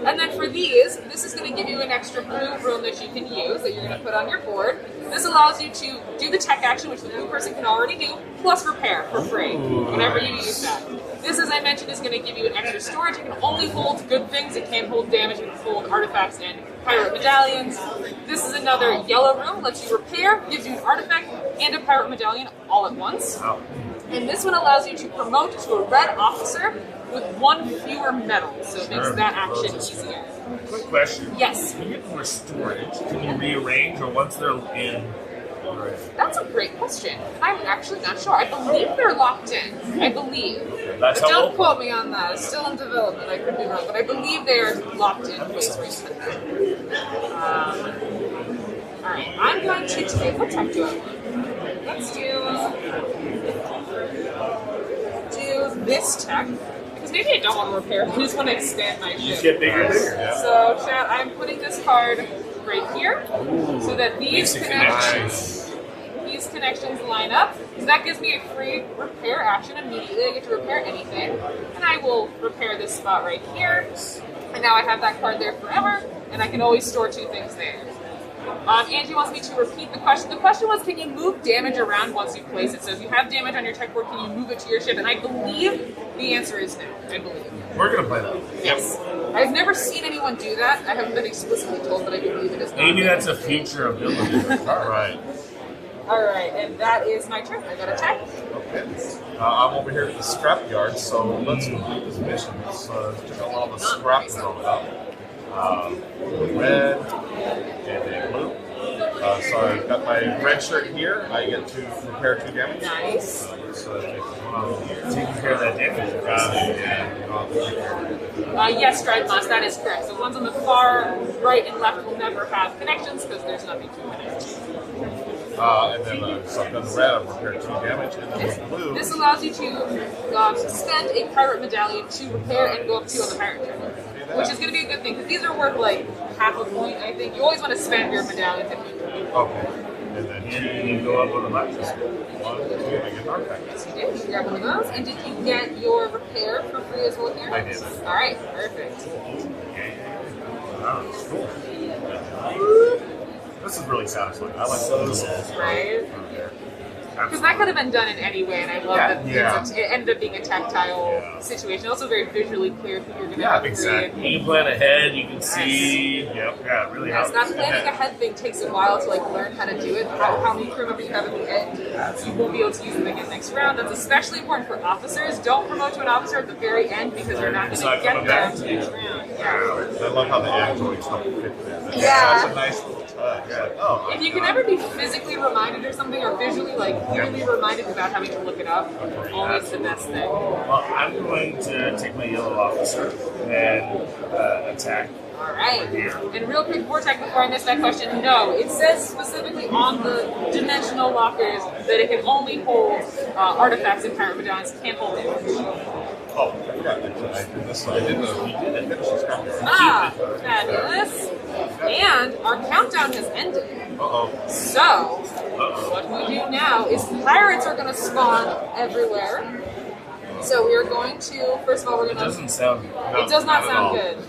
And then for these, this is going to give you an extra blue room that you can use that you're going to put on your board. This allows you to do the tech action, which the blue person can already do, plus repair for free, whenever you use that. This, as I mentioned, is going to give you an extra storage. It can only hold good things. It can't hold damage. It can hold artifacts and pirate medallions. This is another yellow room. Lets you repair, gives you an artifact and a pirate medallion all at once. And this one allows you to promote to a red officer with one fewer medal, so it makes that action easier. Quick question. Yes. When you get more storage, can you rearrange, or once they're in? That's a great question. I'm actually not sure. I believe they're locked in. I believe. That's but how don't quote me on that. It's still in development. I could be wrong, but I believe they're locked in place recently. Alright, I'm going to take, what tech do I want? Let's do this tech. Because maybe I don't want to repair, I just want to expand my ship. You just get bigger and bigger, yeah. So, chat, I'm putting this card right here, so that these connections line up. So that gives me a free repair action immediately. I get to repair anything. And I will repair this spot right here. And now I have that card there forever, and I can always store two things there. Angie wants me to repeat the question. The question was, can you move damage around once you place it? So if you have damage on your tech board, can you move it to your ship? And I believe the answer is no. I believe. We're going to play that. Yes. I've never seen anyone do that. I haven't been explicitly told, but I believe it is not. Maybe that's a future ability. All right. Alright, and that is my turn. I got a tech. Okay. I'm over here at the scrapyard, so let's complete this mission. Let's check out all the scrap thrown up. Red and a blue. So I've got my red shirt here. I get to repair 2 damage. Nice. Taking care of that damage. Yes, Stride Moss, that is correct. So the ones on the far right and left will never have connections because there's nothing to connect. And then so I've done the red, I've repaired 2 damage, and then the blue. This allows you to spend a pirate medallion to repair and go up 2 on the pirate turn, which is going to be a good thing because these are worth like half a point. I think you always want to spend your medallions if you can. Okay. And then you go up on the left. 1, 2, I get an artifact. Yes, you did. You grab one of those, and did you get your repair for free as well here? I did. All right, perfect. Oh, cool. This is really satisfying. I like those. Right? Because that could have been done in any way, and I love that it ended up being a tactile situation. Also very visually clear who you're going to have to exactly. You can plan ahead, you can see. Yep, yeah, it really helps. That planning ahead thing takes a while to like learn how to do it. How many crew members you have at the end, so you won't be able to use them again next round. That's especially important for officers. Don't promote to an officer at the very end because you're not going to get them next round. Yeah. I love how the android stuff fit there. That's such a nice little touch. Oh, if you can ever be physically reminded or something, or visually like clearly reminded without having to look it up, always the best thing. Well, I'm going to take my yellow officer and attack. Alright. And real quick vortex before I miss that question, no. It says specifically on the dimensional lockers that it can only hold artifacts and pirate medallions, can't hold damage. Oh, I forgot. I did this. I did finish this scrapyard. Fabulous. And our countdown has ended. So, what we do now is pirates are going to spawn everywhere. So we are going to, first of all, we're going to... It doesn't sound good. It does not sound good.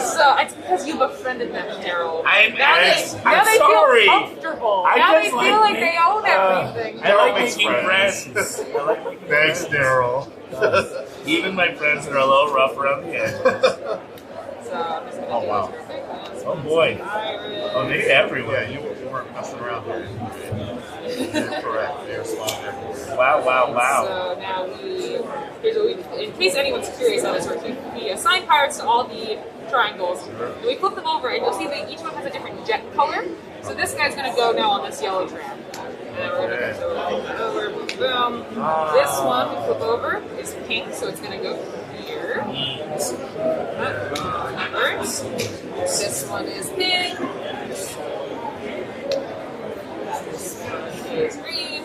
So it's because you befriended them, Daryl. I'm they sorry. feel comfortable. Now they feel like they own everything. I like making friends. Thanks, Daryl. Even my friends that are a little rough around the edges. So I'm just going to wow. Oh boy. Oh, maybe everywhere. Yeah, you weren't messing around here. Correct. They are spotted everywhere. Wow, wow, wow. So now here's what we, in case anyone's curious how this works, we assign pirates to all the triangles, and we flip them over, and you'll see that each one has a different jet color. So this guy's going to go now on this yellow track. And we're going to go over, boom. This one we flip over is pink, so it's going to go here. This one is pink. This one is green.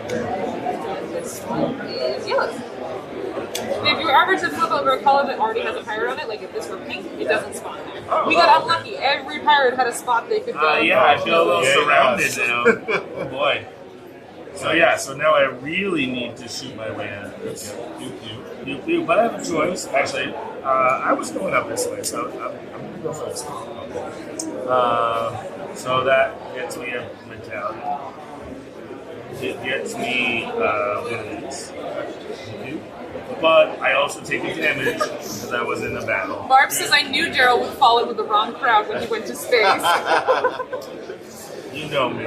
And this one is yellow. If you average the flip over a color that already has a pirate on it, like if this were pink, it doesn't spawn there. We got unlucky. Every pirate had a spot they could go. Yeah, I feel a little surrounded now. Oh boy. So yeah, so now I really need to shoot my way out of this. But I have a choice. Actually, I was going up this way, so I'm going to go for this one. So that gets me a mentality. It gets me one of these. But I also take a damage because I was in a battle. Barb says I knew Daryl would fall in with the wrong crowd when he went to space. You know me.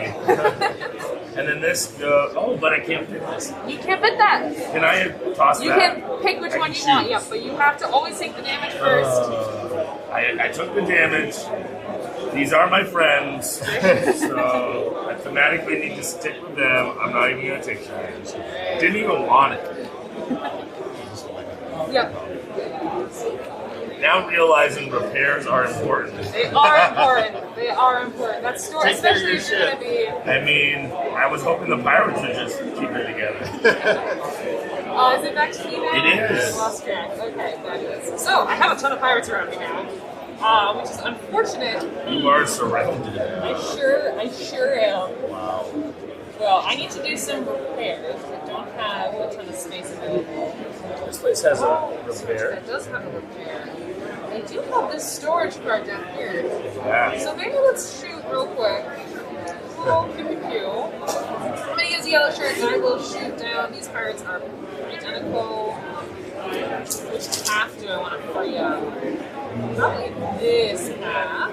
And then this goes. Oh, but I can't pick this. You can't fit that. Can I toss that? You can pick which one you want, yeah, but you have to always take the damage first. I took the damage. These are my friends, so I thematically need to stick with them. I'm not even going to take damage. Didn't even want it. Yep. Now realizing repairs are important. They are important. They are important. That store, Take care of especially your if you're going to be... I mean, I was hoping the pirates would just keep it together. Is it back to me now? It is. Lost track. Okay, that is. So, I have a ton of pirates around me now, which is unfortunate. You are surrounded. I sure am. Wow. Well, I need to do some repairs. I don't have a ton of space available. This place has a repair. It does have a repair. They do have this storage card down here. Yeah. So maybe let's shoot real quick. Oh, pew pew pew. I'm gonna use yellow shirt and I will shoot down. These pirates are identical. Which half do I want to free up? Probably this half.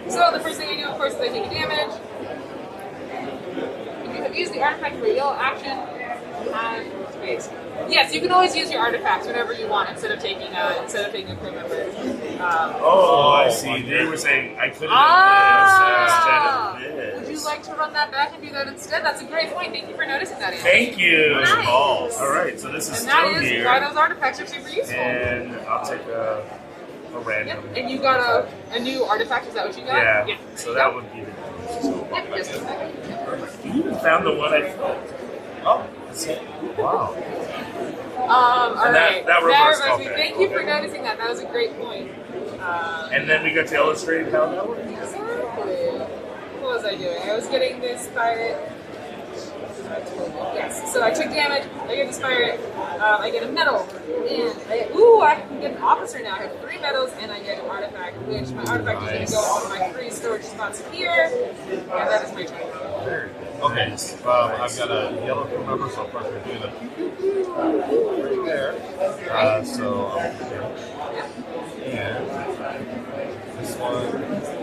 So the first thing I do, of course, is I take a damage. If you have used the artifact for a yellow action, you have space. Yes, you can always use your artifacts whenever you want instead of taking a crew member. I see. They were saying I could have done this instead of this. Would you like to run that back and do that instead? That's a great point. Thank you for noticing that. Andy. Thank you. Nice. All right, so this is And still that is here. why those artifacts are super useful. And I'll take a random. Yep. And you got a new artifact. Is that what you got? Yeah. Yep. So that would be the. Yep. Just a second. Yep. You even found the one I found. Oh, that's it. Wow. All right. that reverse me. okay. Thank you for noticing that. That was a great point. And then we got to illustrate how that works. Exactly. What was I doing? I was getting this pirate. Yes. So I took damage. I get this pirate. I get a medal. And I can get an officer now. I have 3 medals and I get an artifact, which my artifact is going to go on my 3 storage spots here. And that is my turn. Okay, I've got a yellow crew member, so first we're doing the right there. So I'll do that. And this one.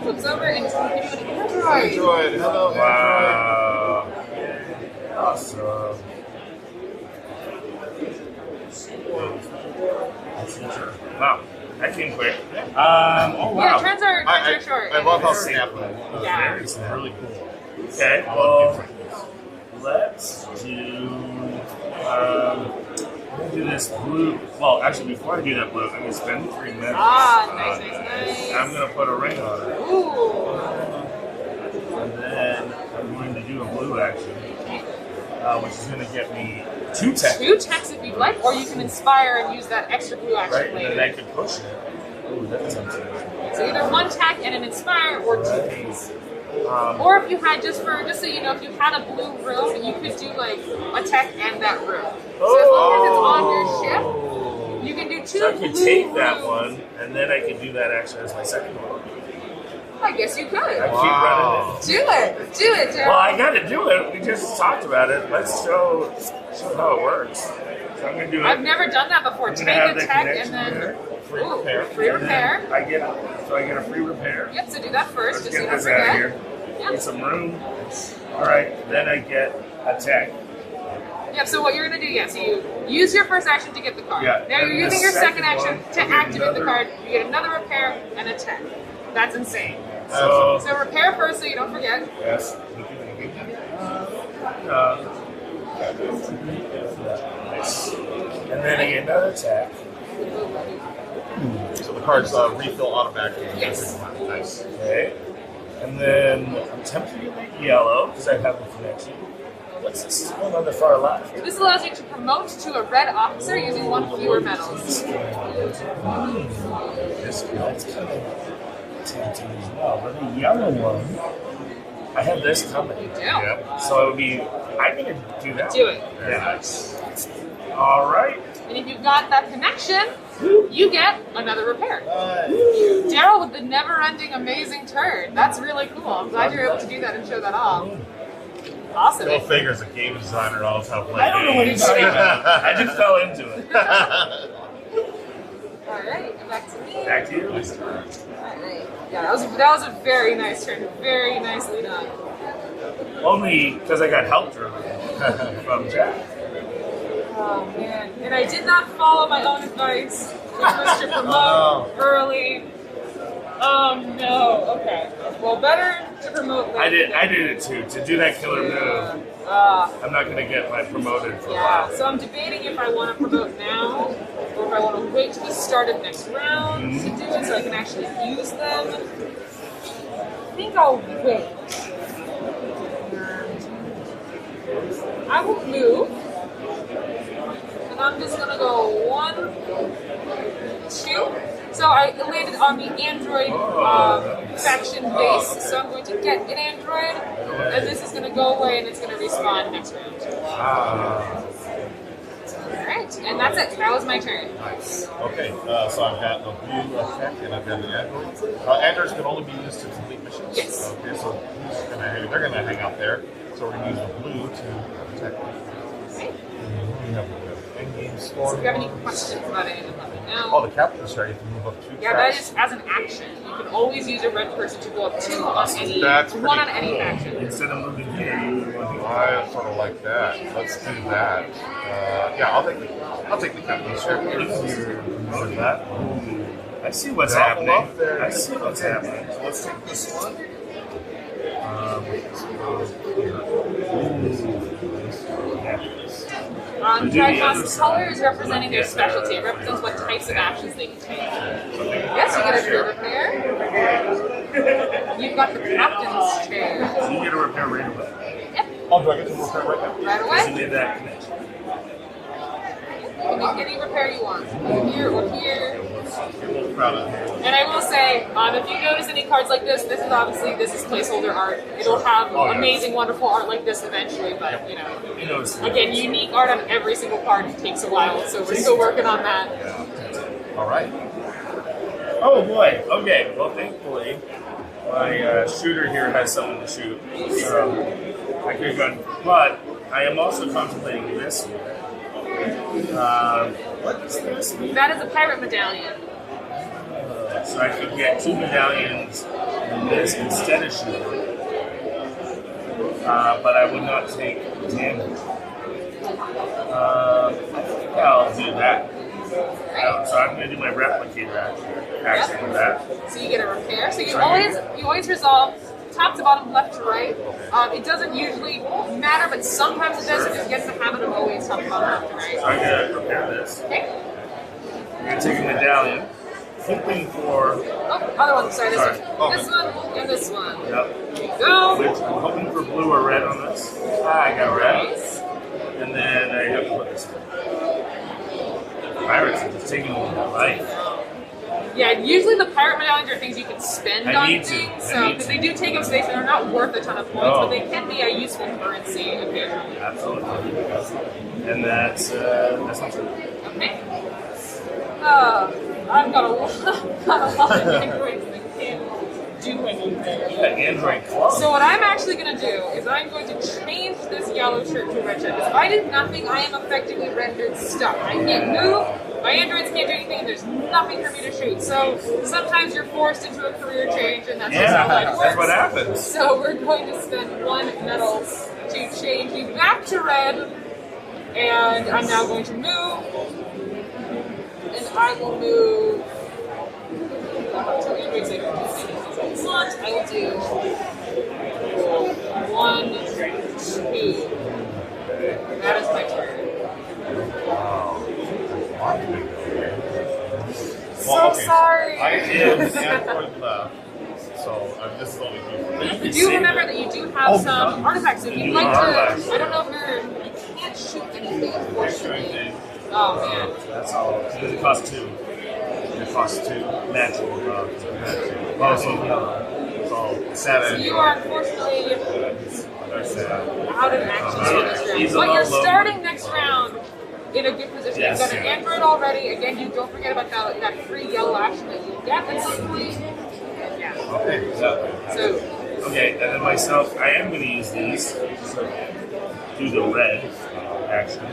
Flips over and it's going to give you an android. Android, hello, Android. Wow. Awesome. Wow, that came quick. Oh wow. Yeah, turns are short. I love how snapping. Yeah. It's really cool. Okay, well, let's do. I'm gonna do this blue. Well, actually, before I do that blue, I'm gonna spend 3 minutes. Nice. I'm gonna put a ring on it. Ooh. And then I'm going to do a blue action, which is gonna get me 2 tech. 2 techs if you'd like, or you can inspire and use that extra blue action Right, and later. then I can push it. Ooh, that sounds good. So either 1 tech and an inspire, or 2 techs. Or if you had, just so you know, if you had a blue room, you could do like a tech and that room. So as long as it's on your ship, you can do 2 So I can blue take that rooms. one, and then I can do that action as my second one. I guess you could. I keep running it. Do it, Daryl. Well, I got to do it. We just talked about it. Let's show how it works. So I'm gonna do it. I've never done that before. I'm Take gonna have a the tech connection and then there. Free repair. free And then repair. I get a free repair. Yep. So do that first, Let's just so you get don't this out of forget. here. Get some room. All right, then I get attack. Yep, so what you're going to do, so you use your first action to get the card. Yeah, Now you're and the using your second second action one, to you get activate the another- card. You get another repair and attack. That's insane. So, So repair first so you don't forget. yes. Nice. And then I get another attack. So the cards refill automatically. Yes. Nice. Okay. And then I'm tempted to make yellow because I have the connection. What's this one on the far left? This allows you to promote to a red officer using one fewer medals. This guy's kind of tempting as well. But the yellow one, I have this coming. You do. Yep. So it would be, I'm going to do that. Do it. Very nice. All right. And if you've got that connection, you get another repair. Daryl with the never-ending amazing turn. That's really cool. I'm glad you're able to do that and show that off. Awesome. Go figure, as a game designer, knows how to play I don't know what he's games. talking about. I just fell into it. All right, back to me. Back to you. All right. Yeah, that was a very nice turn. Very nicely done. Only because I got help from Jack. Oh man, and I did not follow my own advice, which was to promote early. Oh no. Okay. Well, better to promote late. I did it too. To do that killer move, I'm not going to get my promoted for a Yeah. while. So I'm debating if I want to promote now or if I want to wait till the start of next round to do it so I can actually use them. I think I'll wait. I will move. And I'm just gonna go 1, 2. So I landed on the Android faction base, so I'm going to get an Android, and this is gonna go away and it's gonna respawn next round. Alright, and that's it. That was my turn. Nice. Okay, so I've got a blue effect and I've got an android. Androids can only be used to complete missions. Yes. Okay, so they're going to hang out there. So we're going to use the blue to protect them. Okay. We have the endgame So score. if you have any questions about it, let me know. Oh, the captain's try. You have to move up 2 Yeah, that tracks. is as an action. You can always use a red person to go up 2 on any That's one on pretty any cool. faction. Instead of moving here, you move on here. I sort of like that. Let's do that. Yeah, I'll take the captain's chair. Like that. I see what's Drop happening. them up there. I see what's happening. So let's take this one. Tricon's color is representing their specialty. It represents what types of actions they can take. Yes, you get a blue repair. You've got the captain's chair. So you get a repair right away. Yep, Oh, do I get to repair right now? right Because you away. made that connection. You can make any repair you want. Here or here. Proud of it. And I will say, if you notice any cards like this is placeholder art. It'll have amazing, wonderful art like this eventually, but you know. You know, it's Again, unique art on every single card takes a while, so we're still working on that. All right. Oh boy. Okay. Well, thankfully, my shooter here has something to shoot. So I could have gone, but I am also contemplating this one. What does this mean? That is a pirate medallion. So I could get 2 medallions in this instead of shooter. But I would not take damage. I think I'll do that. So I'm going to do my replicator action with that. So you get a repair. So you always resolve top to bottom, left to right. It doesn't usually matter, but sometimes it does. So just get in the habit of always top to bottom, left to right. So I'm going to repair this. Okay. I'm going to take a medallion, hoping for. Oh, other one. Sorry, this Sorry. one. This one and this one. Yep. There you go. Which I'm hoping for blue or red on this. I got red. Nice. And then I have to put this in. Pirates are just taking over my life. Yeah, usually the pirate medallions are things you can spend I on need to. things. I So need because to. they do take up space and they're not worth a ton of points, No. but they can be a useful currency occasionally. Absolutely. And that's not true. Okay. I've got a lot of androids that can't do anything. You got Android Club. So what I'm actually going to do is I'm going to change this yellow shirt to red shirt. If I do nothing, I am effectively rendered stuck. I can't move, My androids can't do anything, and there's nothing for me to shoot. So sometimes you're forced into a career change, and that's just how life works. That's what happens. So we're going to spend 1 metal to change you back to red, and I'm now going to move, and I will move. I will do 1, 2. That is my turn. Well, okay. Sorry. I am an android left, so this is only you. Do remember that you do have some artifacts. If you'd like to, I don't know if you can't shoot anything, unfortunately. Oh man. That's all. Does it cost 2? It costs 2. Natural. So 7. So you are unfortunately out of action this round. He's But you're all starting next round in a good position. Yes. You've got an android already. Again, you don't forget about that free yellow action that you get at some point. Yeah. Okay. So Okay, and then myself, I am going to use these. So do the red action.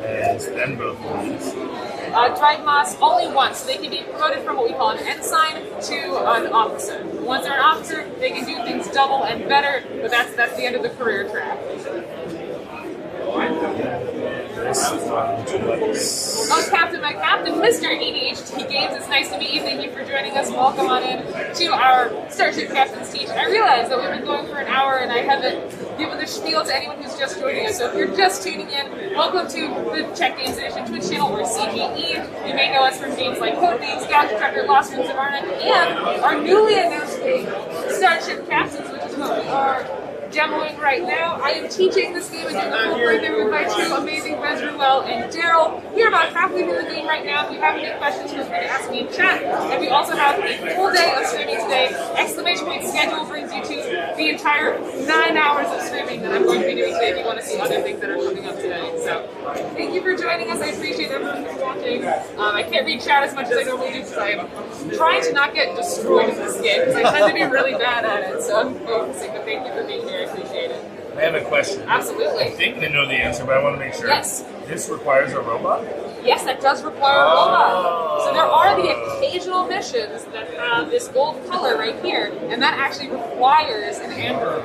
And then both of these. Drive Moss only once, so they can be promoted from what we call an ensign to an officer. Once they're an officer, they can do things double and better, but that's the end of the career track. Oh, Captain, my Captain, Mr. ADHD Games, it's nice to meet you. Thank you for joining us. Welcome on in to our Starship Captains teach. I realize that we've been going for an hour and I haven't given the spiel to anyone who's just joining us. So if you're just tuning in, welcome to the Czech Games Edition Twitch channel, or CGE. You may know us from games like Codenames, Gouge Tracker, Lost Rooms of Arnak, and our newly announced game, Starship Captains, which is what we are demoing right now. I am teaching this game and doing a full playthrough with my 2 amazing friends, Ruel and Daryl. We're about halfway through the game right now. If you have any questions, feel free to ask me in chat. And we also have a full day of streaming today. Exclamation point schedule brings you to the entire 9 hours of streaming that I'm going to be doing today if you want to see other things that are coming up today. So thank you for joining us. I appreciate everyone who's watching. I can't read chat as much as I normally do because I'm trying to not get destroyed in this game because I tend to be really bad at it. So I'm focusing, but thank you for being here. I appreciate it. I have a question. Absolutely. I think I know the answer, but I want to make sure. Yes. This requires a robot? Yes, that does require a robot. So there are the occasional missions that have this gold color right here, and that actually requires an android.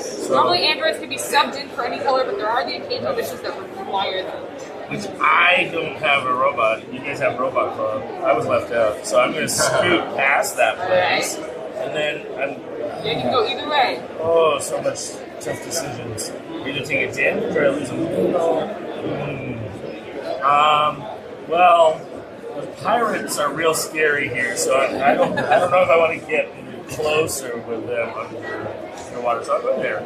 So normally androids can be subbed in for any color, but there are the occasional missions that require them. Which I don't have a robot. You guys have Robot Club. I was left out. So I'm going to scoot past that place. Right. And then I'm... Yeah, you can go either way. Oh, so much tough decisions. Either take a damage or I lose a well, the pirates are real scary here, so I don't know if I want to get closer with them underwater. So I'll go there.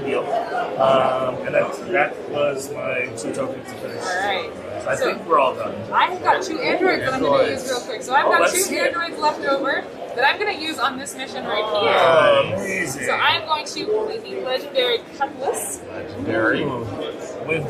Deal. And that was my 2 tokens to finish. All right. So I think we're all done. I've got 2 androids that I'm going to use real quick. So I've got 2 androids left over that I'm going to use on this mission right here. Oh, amazing. So I'm going to complete the legendary cutlass. Legendary. With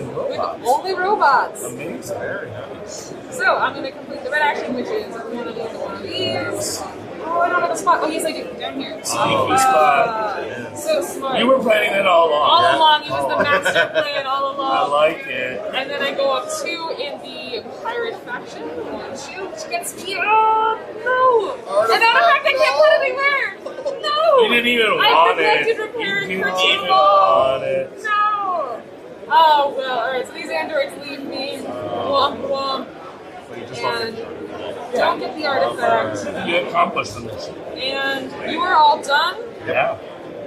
robots. With only robots. Amazing. Very nice. So I'm going to complete the red action, which is one of these and one of these. Oh, I don't have a spot. Oh, yes, I do. Down here. Sneaky spot. So smart. You were planning that all along. All along. It was the master plan all along. I like it. And then I go up 2 in the pirate faction. 1, 2, which gets me. Oh, no. And artifact I can't put anywhere. No. You didn't even want I've it. neglected repairing You for didn't too even long. want it. No. Oh, well, alright. So these androids leave me. Womp womp. And don't get the artifact. You accomplished the mission. And you are all done. Yeah.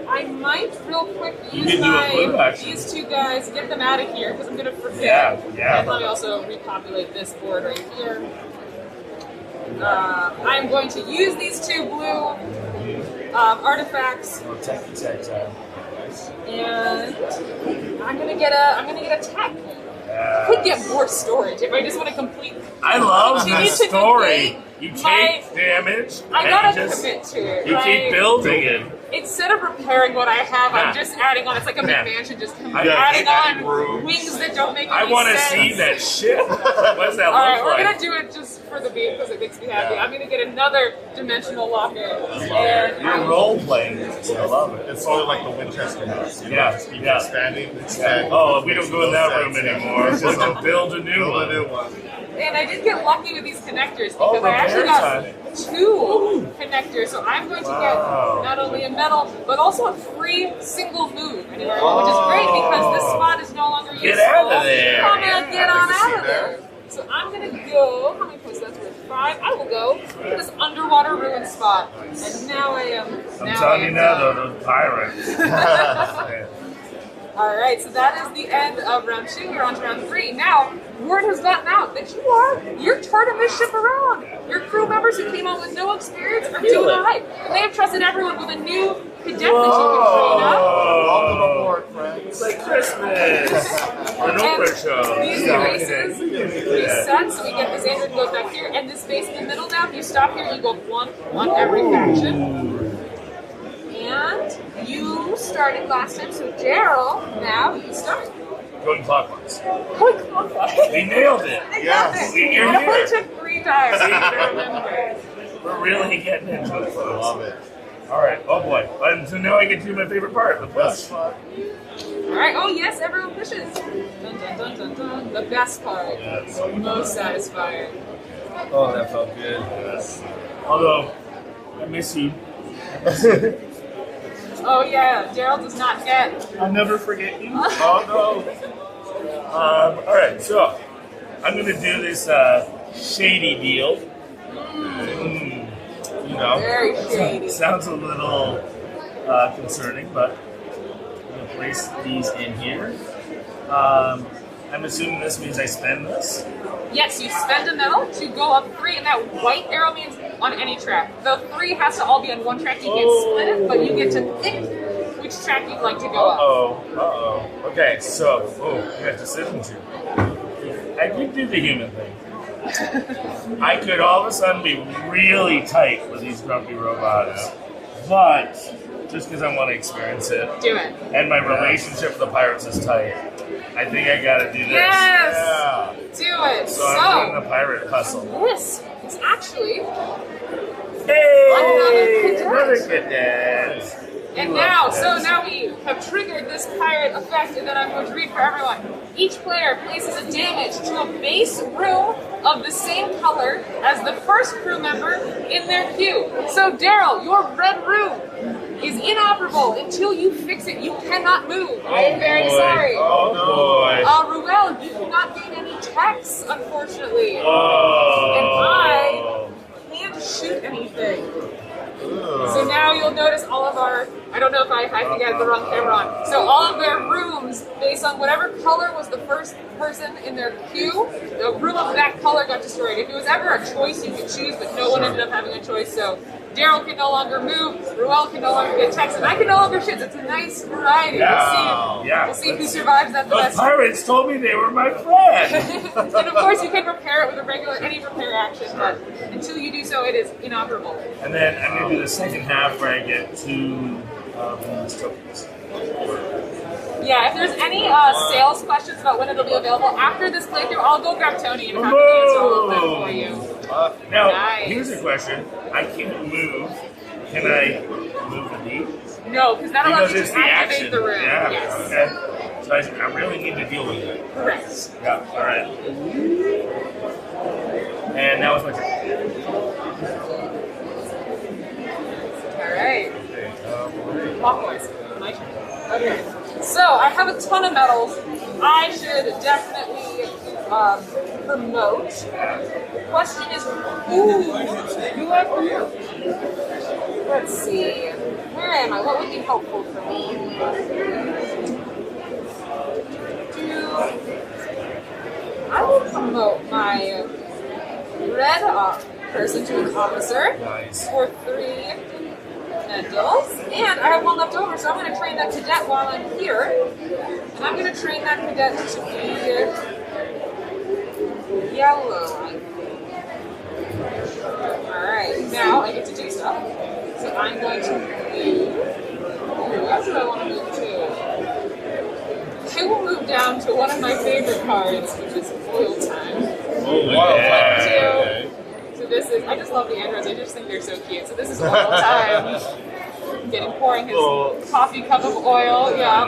I might real quick You use can do a blue action. these 2 guys, get them out of here because I'm gonna forget. Yeah. And let me also repopulate this board right here. I'm going to use these 2 blue artifacts, and I'm gonna get a tech. I could get more storage if I just want to complete. I love continue this to story. negate You take my- damage. I and gotta you just, commit to it. You right? keep building it. Instead of repairing what I have, Nah. I'm just adding on. It's like a Nah. McMansion, just Yeah, adding adding on rooms. wings that don't make I any want to sense. see that shit. What does that All right, look we're like? gonna do it just for the beat because it makes me happy. Yeah. I'm gonna get another dimensional locker, and You're role playing. I love it. It's sort of like the Winchester house. You know, Yeah, just keep yeah. expanding. Oh, we don't go in that room anymore. It's just We'll build a new build one. a new one. And I did get lucky with these connectors Oh, because I actually got repair 2 connectors. So I'm going to get Wow. not only a medal, but also a free single move anywhere, which is great because this spot is no longer useful. Get out of there. I'm gonna get on Good to see out of there. So I'm gonna go. How many points? That's worth 5. I will go to this underwater ruin spot. And now I am. I'm telling you now, though, those pirates. All right, so that is the end of round 2. We're on to round 3. Now, word has gotten out that you're turning this ship around. Your crew members who came on with no experience are doing all right. And they have trusted everyone with a new cadet that you can train up. Welcome aboard, friends. It's like Christmas. Or an Oprah show. These bases reset, so we get this android goes back here, and this base in the middle now, if you stop here, you go 1 on every faction. And you started last time, so Daryl, now you start. Going clockwise. Quick, We nailed it. Yes. You're It only here. took 3 times to remember. We're really getting into it, folks. Love it. All right. Oh boy. And so now I get to do my favorite part, the push. All right. Oh yes, everyone pushes. Dun, dun, dun, dun, dun. The best part. Yes. Most satisfying. Oh, that felt good. Yes. Although, I miss you. Oh yeah, Daryl does not get. I'll never forget you. Oh no. All right. So I'm gonna do this shady deal. You know, Very shady. sounds a little concerning, but I'm gonna place these in here. I'm assuming this means I spend this. Yes, you spend a medal to go up 3, and that white arrow means on any track. The 3 has to all be on one track. You can't split it, but you get to pick which track you'd like to go up. Okay, so I got decisions here. I could do the human thing. I could all of a sudden be really tight with these grumpy robots, but just because I want to experience it, Do it. and my relationship with the pirates is tight, I think I gotta do this. Yes! Yeah. Do it. So I'm doing the pirate hustle. This is actually. Hey! Another Another cadet. And now, so now we have triggered this pirate effect, and then I'm going to read for everyone. Each player places a damage to a base room of the same color as the first crew member in their queue. So Daryl, your red room is inoperable until you fix it. You cannot move. I am very sorry. Oh boy. Ruel, you cannot gain any techs, unfortunately. Oh. And I can't shoot anything. So now you'll notice all of our, I don't know if I have to get the wrong camera on. So all of their rooms, based on whatever color was the first person in their queue, the room of that color got destroyed. If it was ever a choice, you could choose, but no one ended up having a choice. So Daryl can no longer move, Ruel can no longer get text, and I can no longer shoot. It's a nice variety. We'll see who survives that the Those best. pirates told me they were my friend. And of course, you can repair it with a regular, any repair action, but until you do so, it is inoperable. And then I'm going to do the second half where I get 2 bonus tokens. Yeah, if there's any sales questions about when it'll be available after this playthrough, I'll go grab Tony and have him answer all of them for you. Now, Nice. here's a question. I can't move. Can I move the D? No, because that allows Because you it's to the activate action. the room. Yeah. Yes. Okay. So I really need to deal with it. Correct. Yeah. All right. And now it's my turn. All right. Clockwise. My turn. Okay. So I have a ton of medals. I should definitely promote. Question is, who do I promote? Let's see. Where am I? What would be helpful for me? I will promote my red person to an officer Nice. for 3 medals. And I have 1 left over, so I'm going to train that cadet while I'm here. And I'm going to train that cadet to be yellow, I think. Alright, now I get to do stuff. So I'm going to move. Where do I want to move to? I will move down to one of my favorite cards, which is Foil Time. Oh, yeah. So this is, I just love the androids, I just think they're so cute. So this is Oil Time. Pouring his coffee cup of oil, yeah.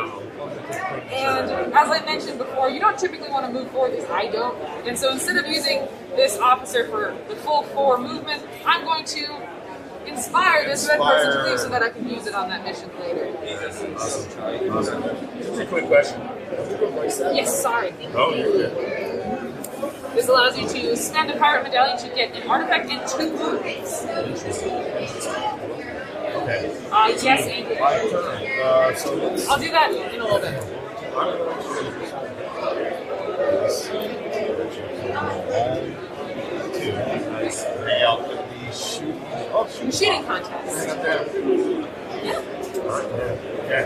And as I mentioned before, you don't typically want to move forward, because I don't. And so instead of using this officer for the full 4 movement, I'm going to inspire this red person to leave so that I can use it on that mission later. Awesome. Just a quick question. Yes, sorry. Oh, you're good. This allows you to spend a pirate medallion to get an artifact in 2 moves. Okay. Yes, and My turn. So let's I'll do that in a little bit. bring out the shooting. Oh, Shooting contest. Yeah. Okay.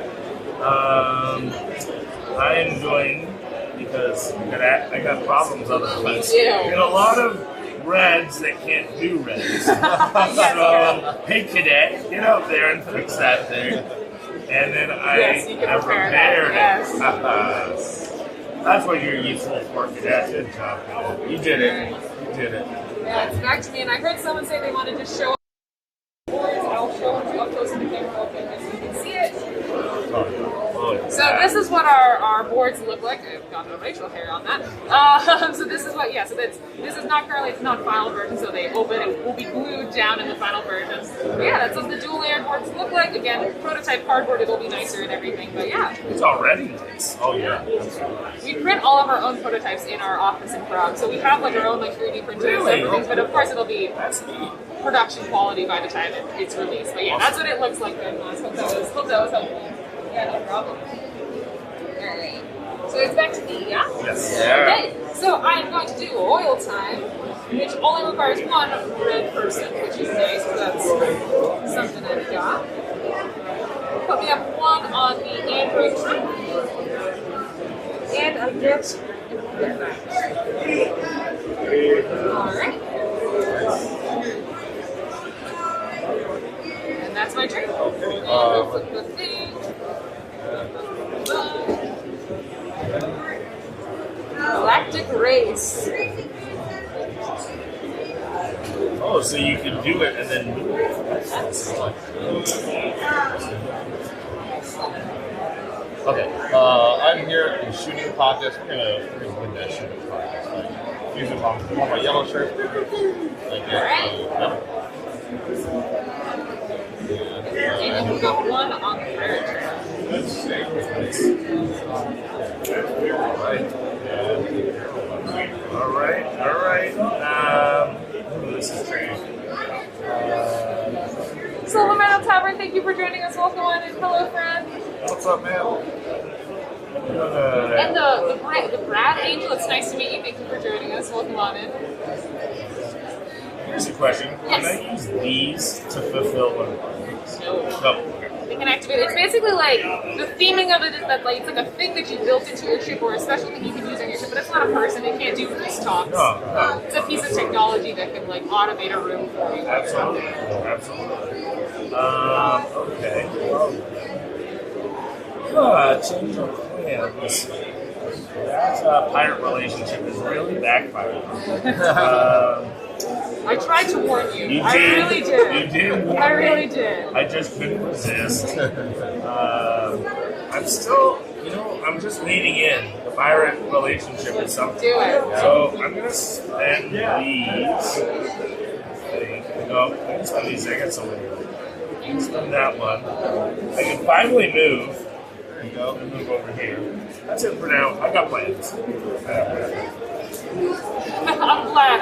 I am going because I got problems otherwise. You do. I got a lot of reds that can't do reds. So, hey cadet, get out there and fix that thing. And then Yes, you can have prepare that, repaired yes. it. That's what you're useful for, cadet. Good job, cadet. You did it. You did it. Yeah, it's back to me, and I heard someone say they wanted to show up boards. I'll show them up close to the camera open so you can see it. So this is what our boards look like. I've got no racial hair on that. So this is what, so this is not currently, it's not final version, so they open and will be glued down in the final version. But yeah, that's what the dual layered boards look like. Again, prototype cardboard, it'll be nicer and everything, but yeah. It's already nice. Oh yeah. We print all of our own prototypes in our office in Prague, so we have like our own like 3D printers and everything, but of course it'll be production quality by the time it's released. But yeah, that's what it looks like. Then. Hope that was helpful. Yeah, no problem. Alright. So it's back to me, yeah? Yes. Okay, so I am going to do oil time, which only requires 1 red person, which is nice, so that's something I've got. Put me up 1 on the Android track, and I get that. Alright. And that's my turn. And we'll flip the thing. Galactic race. Oh, so you can do it and then move it. Okay. I'm here in shooting contest. We're gonna win that shooting contest. Like, using my yellow shirt. Like that. And you got 1 on the third track. All right. This is great. Silverman Tavern, thank you for joining us. Welcome on in. Hello, friend. What's up, man? And the Brad Angel, it's nice to meet you. Thank you for joining us. Welcome on in. Here's a question. Yes. Can I use these to fulfill one? No. They can activate. It's basically like the theming of it is that like it's like a thing that you built into your ship or a special thing you can use on your ship, but it's not a person. It can't do voice talks. No. It's a piece of technology that can like automate a room for you. Absolutely. Okay. Change of plans. That pirate relationship is really backfiring. I tried to warn you. You I did. really did. You did. I really did. I just couldn't resist. I'm still, I'm just leaning in. The pirate relationship is something. Do it. So I'm gonna spend these. No, I can spend these. I got so many. I can spend that one. I can finally move. There you go. And move over here. That's it for now. I got plans. I'm glad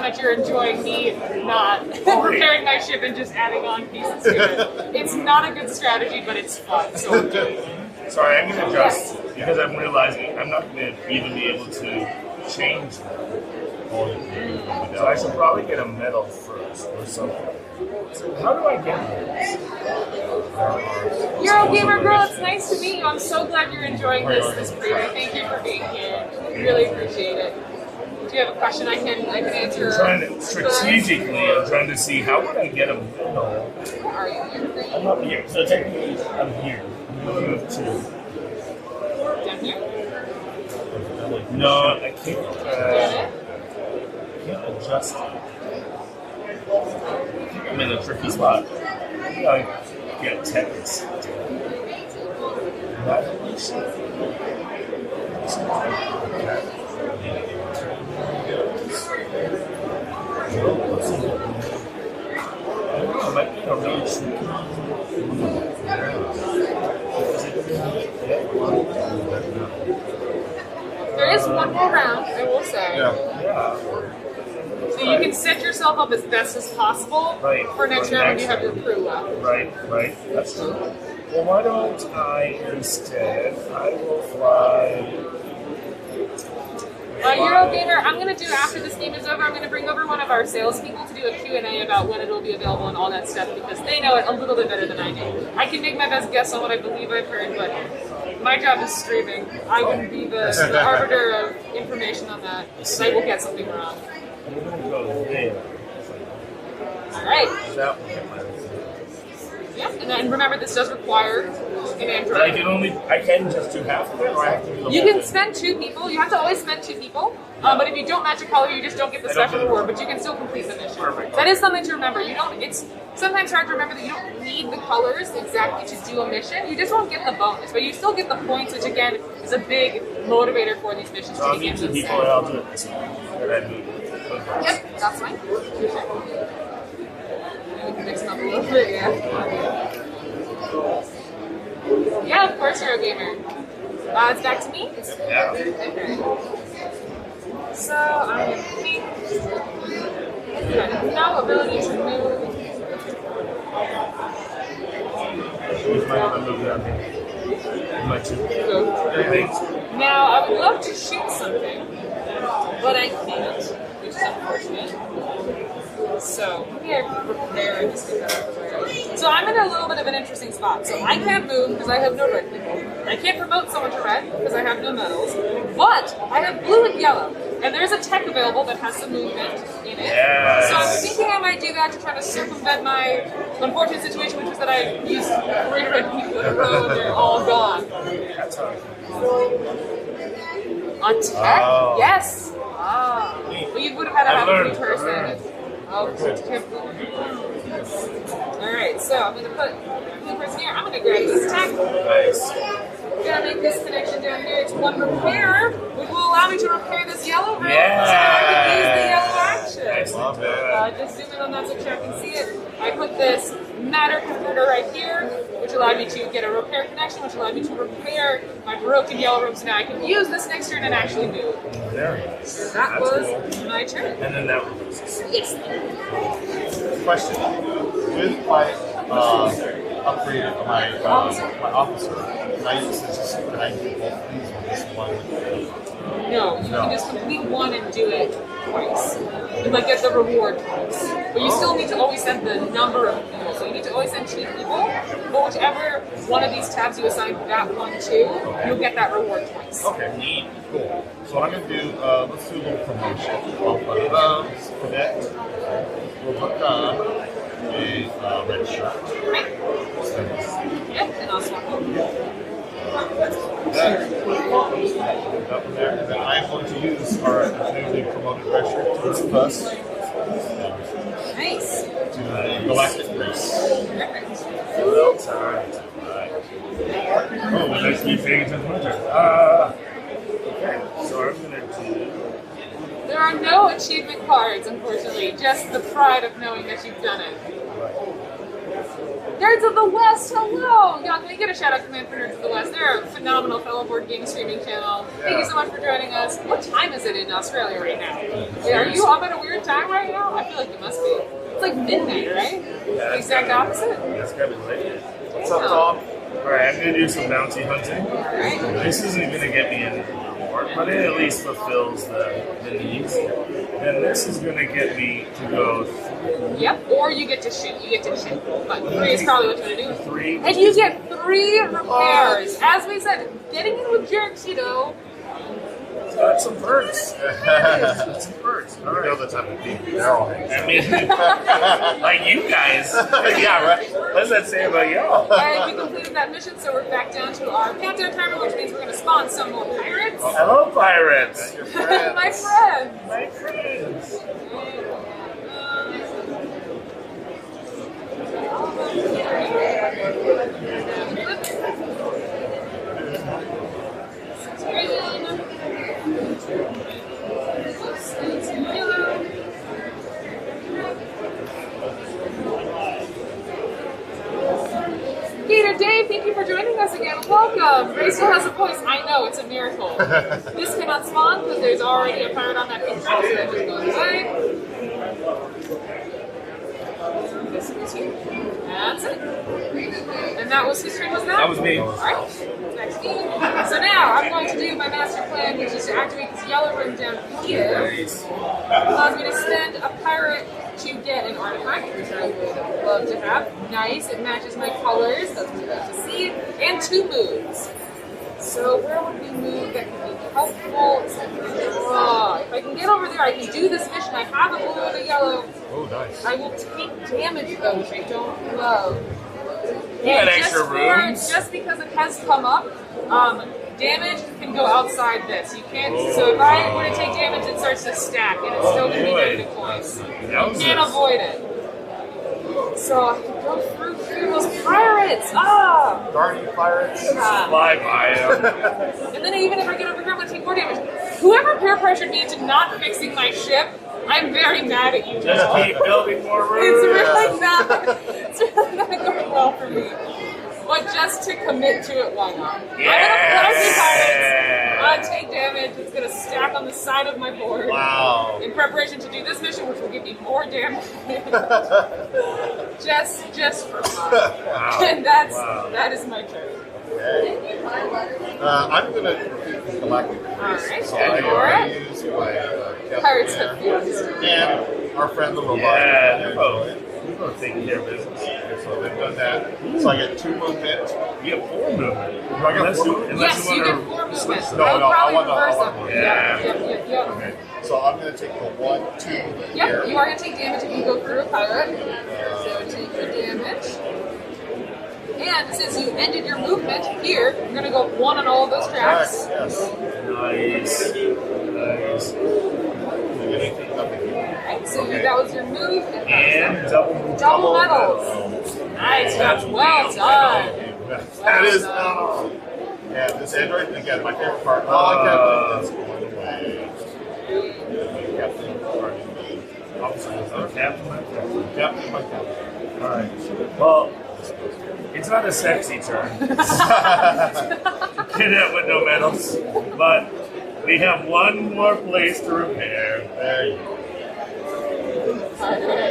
that you're enjoying me not repairing my ship and just adding on pieces to it. It's not a good strategy, but it's fun. So sorry, I'm going to adjust because I'm realizing I'm not going to even be able to change them. So I should probably get a medal first or something. So how do I get this? Eurogamer girl, it's nice to meet you. I'm so glad you're enjoying this preview. Thank you for being here. Really appreciate it. Do you have a question I can answer? Strategically, I'm trying to see how would I get a medal. Are you here? I'm up here, so technically I'm here. You have 2. Down here? No, I can't. Can't adjust it. I'm in a tricky spot. I get text. There is one more round, I will say. Yeah. So you can set yourself up as best as possible for next round when you have your crew left. Right. That's true. Well, why don't I instead, I will fly... Eurogamer, I'm going to do, after this game is over, I'm going to bring over one of our salespeople to do a Q&A about when it will be available and all that stuff, because they know it a little bit better than I do. I can make my best guess on what I believe I've heard, but my job is streaming. I wouldn't be the arbiter of information on that, because I will get something wrong. I'm going to go there. Alright. That will get my... Yep, and then remember, this does require an android. But I can just do half of it, or I have to do the You whole can thing? spend 2 people. You have to always spend 2 people. But if you don't match a color, you just don't get the special reward. But you can still complete the mission. Perfect. That is something to remember. You don't. It's sometimes hard to remember that you don't need the colors exactly to do a mission. You just won't get the bonus, but you still get the points, which again is a big motivator for these missions. So I'll need 2 people, and I'll do it this way. Yep, that's fine. We can mix them up a little bit, yeah. Yeah, of course, Eurogamer. It's back to me? Yeah. Okay. So, I'm going to think. Okay, no ability to move. Use my move down here. My 2. Thanks. Now, I would love to shoot something, but I can't, which is unfortunate. So, maybe I prepare and just get that out of the way. So I'm in a little bit of an interesting spot. So I can't move because I have no red people. I can't promote someone to red because I have no medals. But I have blue and yellow. And there's a tech available that has some movement in it. Yes. So I'm thinking I might do that to try to circumvent my unfortunate situation, which was that I used 3 red people in a row and they're all gone. That's how On tech? Oh. Yes. Ah. Well, you would have had to have a blue person. Oh, alright, so I'm going to put blue person here. I'm going to grab this tech. Nice. I'm going to make this connection down here to 1 repair, which will allow me to repair this yellow round. Yeah. So I can use the yellow action. Nice. Love it. Just zoom in on that so Chuck can see it. I put this matter converter right here, which allowed me to get a repair connection, which allowed me to repair my broken yellow room. So now I can use this next turn and actually move. Very nice. So that was my turn. And then that reverses. Yes. Question. With my upgrade of my officer, can I use this? Can I do both of these with this one? No, you can just complete one and do it twice. You might get the reward twice. But you still need to always send the number of people. So you need to always send 2 people. But whichever one of these tabs you assign that one to, you'll get that reward twice. Okay, neat. Cool. So what I'm going to do, let's do a little promotion. I'll put connect. We'll put on a red shirt. Right? Yep, and I'll swap them. Up in there, and then I'm going to use our newly promoted red shirt to move us Nice. to the Galactic Race. Perfect. Well timed. Right. Oh, well, let's keep paying attention to my turn. Okay, so I'm going to do... There are no achievement cards, unfortunately, just the pride of knowing that you've done it. Nerds of the West, hello! Yeah, can we get a shout out command for Nerds of the West? They're a phenomenal fellow board game streaming channel. Thank you so much for joining us. What time is it in Australia right now? Yeah, are you up at a weird time right now? I feel like you must be. It's like midnight, right? Yeah, The exact opposite? That's got to be late. What's up, Tom? Alright, I'm going to do some bounty hunting. Alright. This isn't going to get me any reward, but it at least fulfills the needs. And this is going to get me to go Yep, or you get to shoot. You get to shoot. But 3 is probably what you're going to do. 3. And you get 3 repairs. As we said, getting in with jerks, you know. Got some perks. Got some perks. All You know right. the type of people Daryl hangs I mean, like you guys. Yeah, right. What does that say about y'all? And we completed that mission, so we're back down to our countdown timer, which means we're going to spawn some more pirates. Hello, pirates. My friends. My friends. Dave, thank you for joining us again. Welcome. Ray still has a voice. I know, it's a miracle. This cannot spawn because there's already a pirate on that pink ship, so that just goes away. This is you. That's it. And that was whose turn was that? That was me. Alright. Next game. So now I'm going to do my master plan, which is to activate this yellow room down here. Nice. Allows me to spend a pirate to get an artifact, which I would love to have. Nice, it matches my colors, that's what we like to see. And 2 moves. So where would we move that could be helpful? If I can get over there, I can do this mission. I have a blue and a yellow. Oh, nice. I will take damage though, which I don't love. You got And extra rooms? just because it has come up, damage can go outside this. You can't. So if I were to take damage, it starts to stack, and it's still going to be negative points. You can't avoid it. So I can go through those pirates. Ah! Darn you, pirates. Fly by him. And then even if I get over here, I'm going to take more damage. Whoever peer pressured me into not fixing my ship, I'm very mad at you. Just keep building more It's rooms. really not going well for me. But just to commit to it, why not? Yeah. I'm gonna pirates. Take damage. It's gonna stack on the side of my board. Wow. In preparation to do this mission, which will give me more damage. just for fun. Wow. And that is my turn. Okay. I'm going to repeat the galactic. Alright, So go I for already it. used my Pirates Captain have feelings. and our friend the robot. Yeah, they're both taking care of business. So they've done that. So I get 2 movement. You get 4 movement. Do I get 4 movement? Yes, you get want 4 movements. No, I would no, I probably want the- reverse I want them. the- Yep. Okay. So I'm going to take the 1, 2 Yep, here. you are going to take damage if you go through a pirate. So take your damage. And since you ended your movement here, you're going to go 1 on all of those tracks. Yes. Nice. Anything, nothing. Alright, so that was your move. And double medals. Nice, that's well done. That is. Yeah, this android, again, my favorite part. I like that. It's going away. Captain, pardon me. Captain, my captain. Alright. Well, it's not a sexy turn. Kidnap with no medals. But we have 1 more place to repair. There you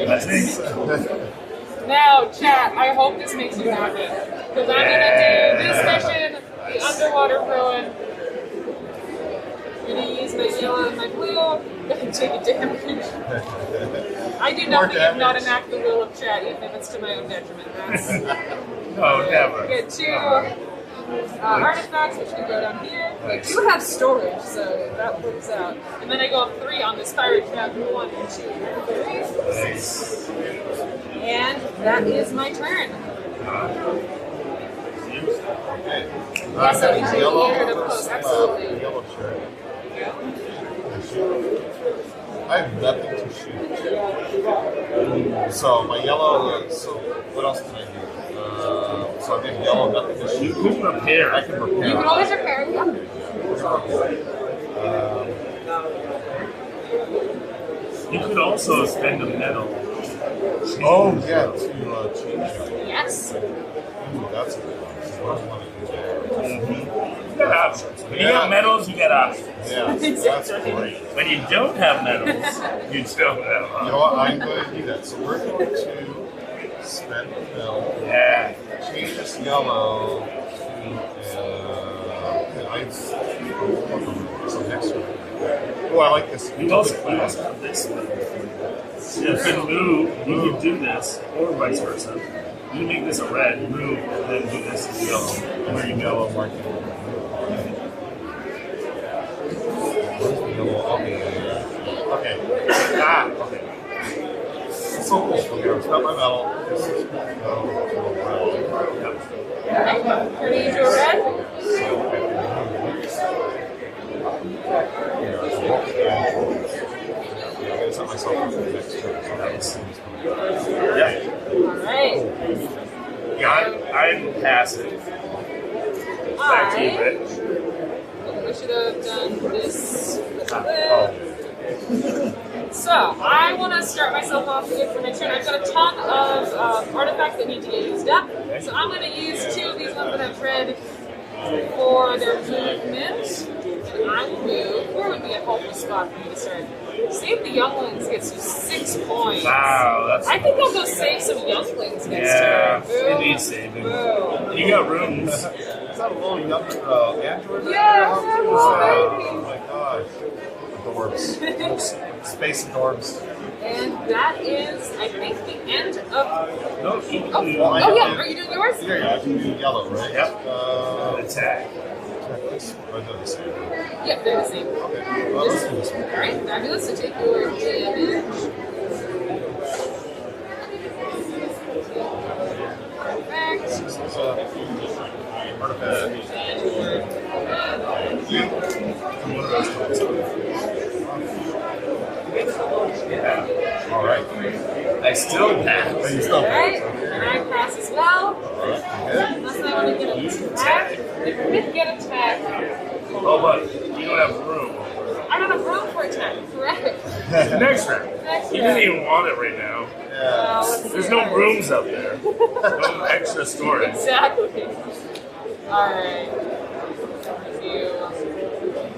That's it. go. Now, chat, I hope this makes you happy. Because I'm going to do this mission, the underwater ruin. I'm going to use my yellow and my blue. I'm going to take a damage. I do nothing if not enact the will of chat, even if it's to my own detriment. That's No, never. get 2 artifacts, which can go down here. I do have storage, so that works out. And then I go up 3 on this pirate trap. 1, 2, 3. Nice. And that is my turn. Okay. Yeah, so you should Yellow hear it up versus, close, absolutely. Yellow shirt. I have nothing to shoot. So my yellow. So what else can I do? So I think yellow, nothing to You shoot. could repair. I can repair. You can always repair it. You could also spend a medal. Oh yeah, to change it. Yes. Ooh, that's a good one. So what do I want to do there? You got options. When you got medals, you got options. Yeah, that's great. When you don't have medals, you don't have You options. know what? I'm going to do that. So we're going to spend the mill. Yeah. Change this yellow to so next one. Oh, I like this. You also have this one. So you can move, you can do this, or vice versa. You can make this a red, move, and then do this as yellow. Where you yellow marking. Okay. Okay. So cool. Okay, I've got my medal. This is Turning into a red. Set myself up for the next turn. Yeah. Alright. Yeah, I'm passive. Back to you, Rich. We should have done this. Oh. So, I want to start myself off good for next turn. I've got a ton of artifacts that need to get used up. So I'm going to use 2 of these ones that I've read for their movement. And I will move. Where would be a helpful spot for me to start? Save the younglings gets you 6 points. Wow, that's. I think I'll go save some younglings next Yeah, turn. it needs saving. Boom. You got rooms. Is that a little young android? Yeah, Oh my gosh. Adorbs. Space adorbs. And that is, I think, the end of. No, Oh yeah, are you doing yours? Yeah, I can do yellow, right? Yep. Attack. Or they're the same. Yep, they're the same. Okay. Well, let's do this one. Alright, fabulous. So take your damage. Perfect. This is artifact. And your One of those Yeah. All right. I still pass. Oh, you still Alright, pass. and I pass as well. Good. Unless I want to get an attack. If we did get attack, Oh, but you don't have room. I don't have room for attack. Correct. Next round. Next You round. didn't even want it right now. Yeah. Let's There's see. no rooms up there. No extra storage. Exactly. Alright.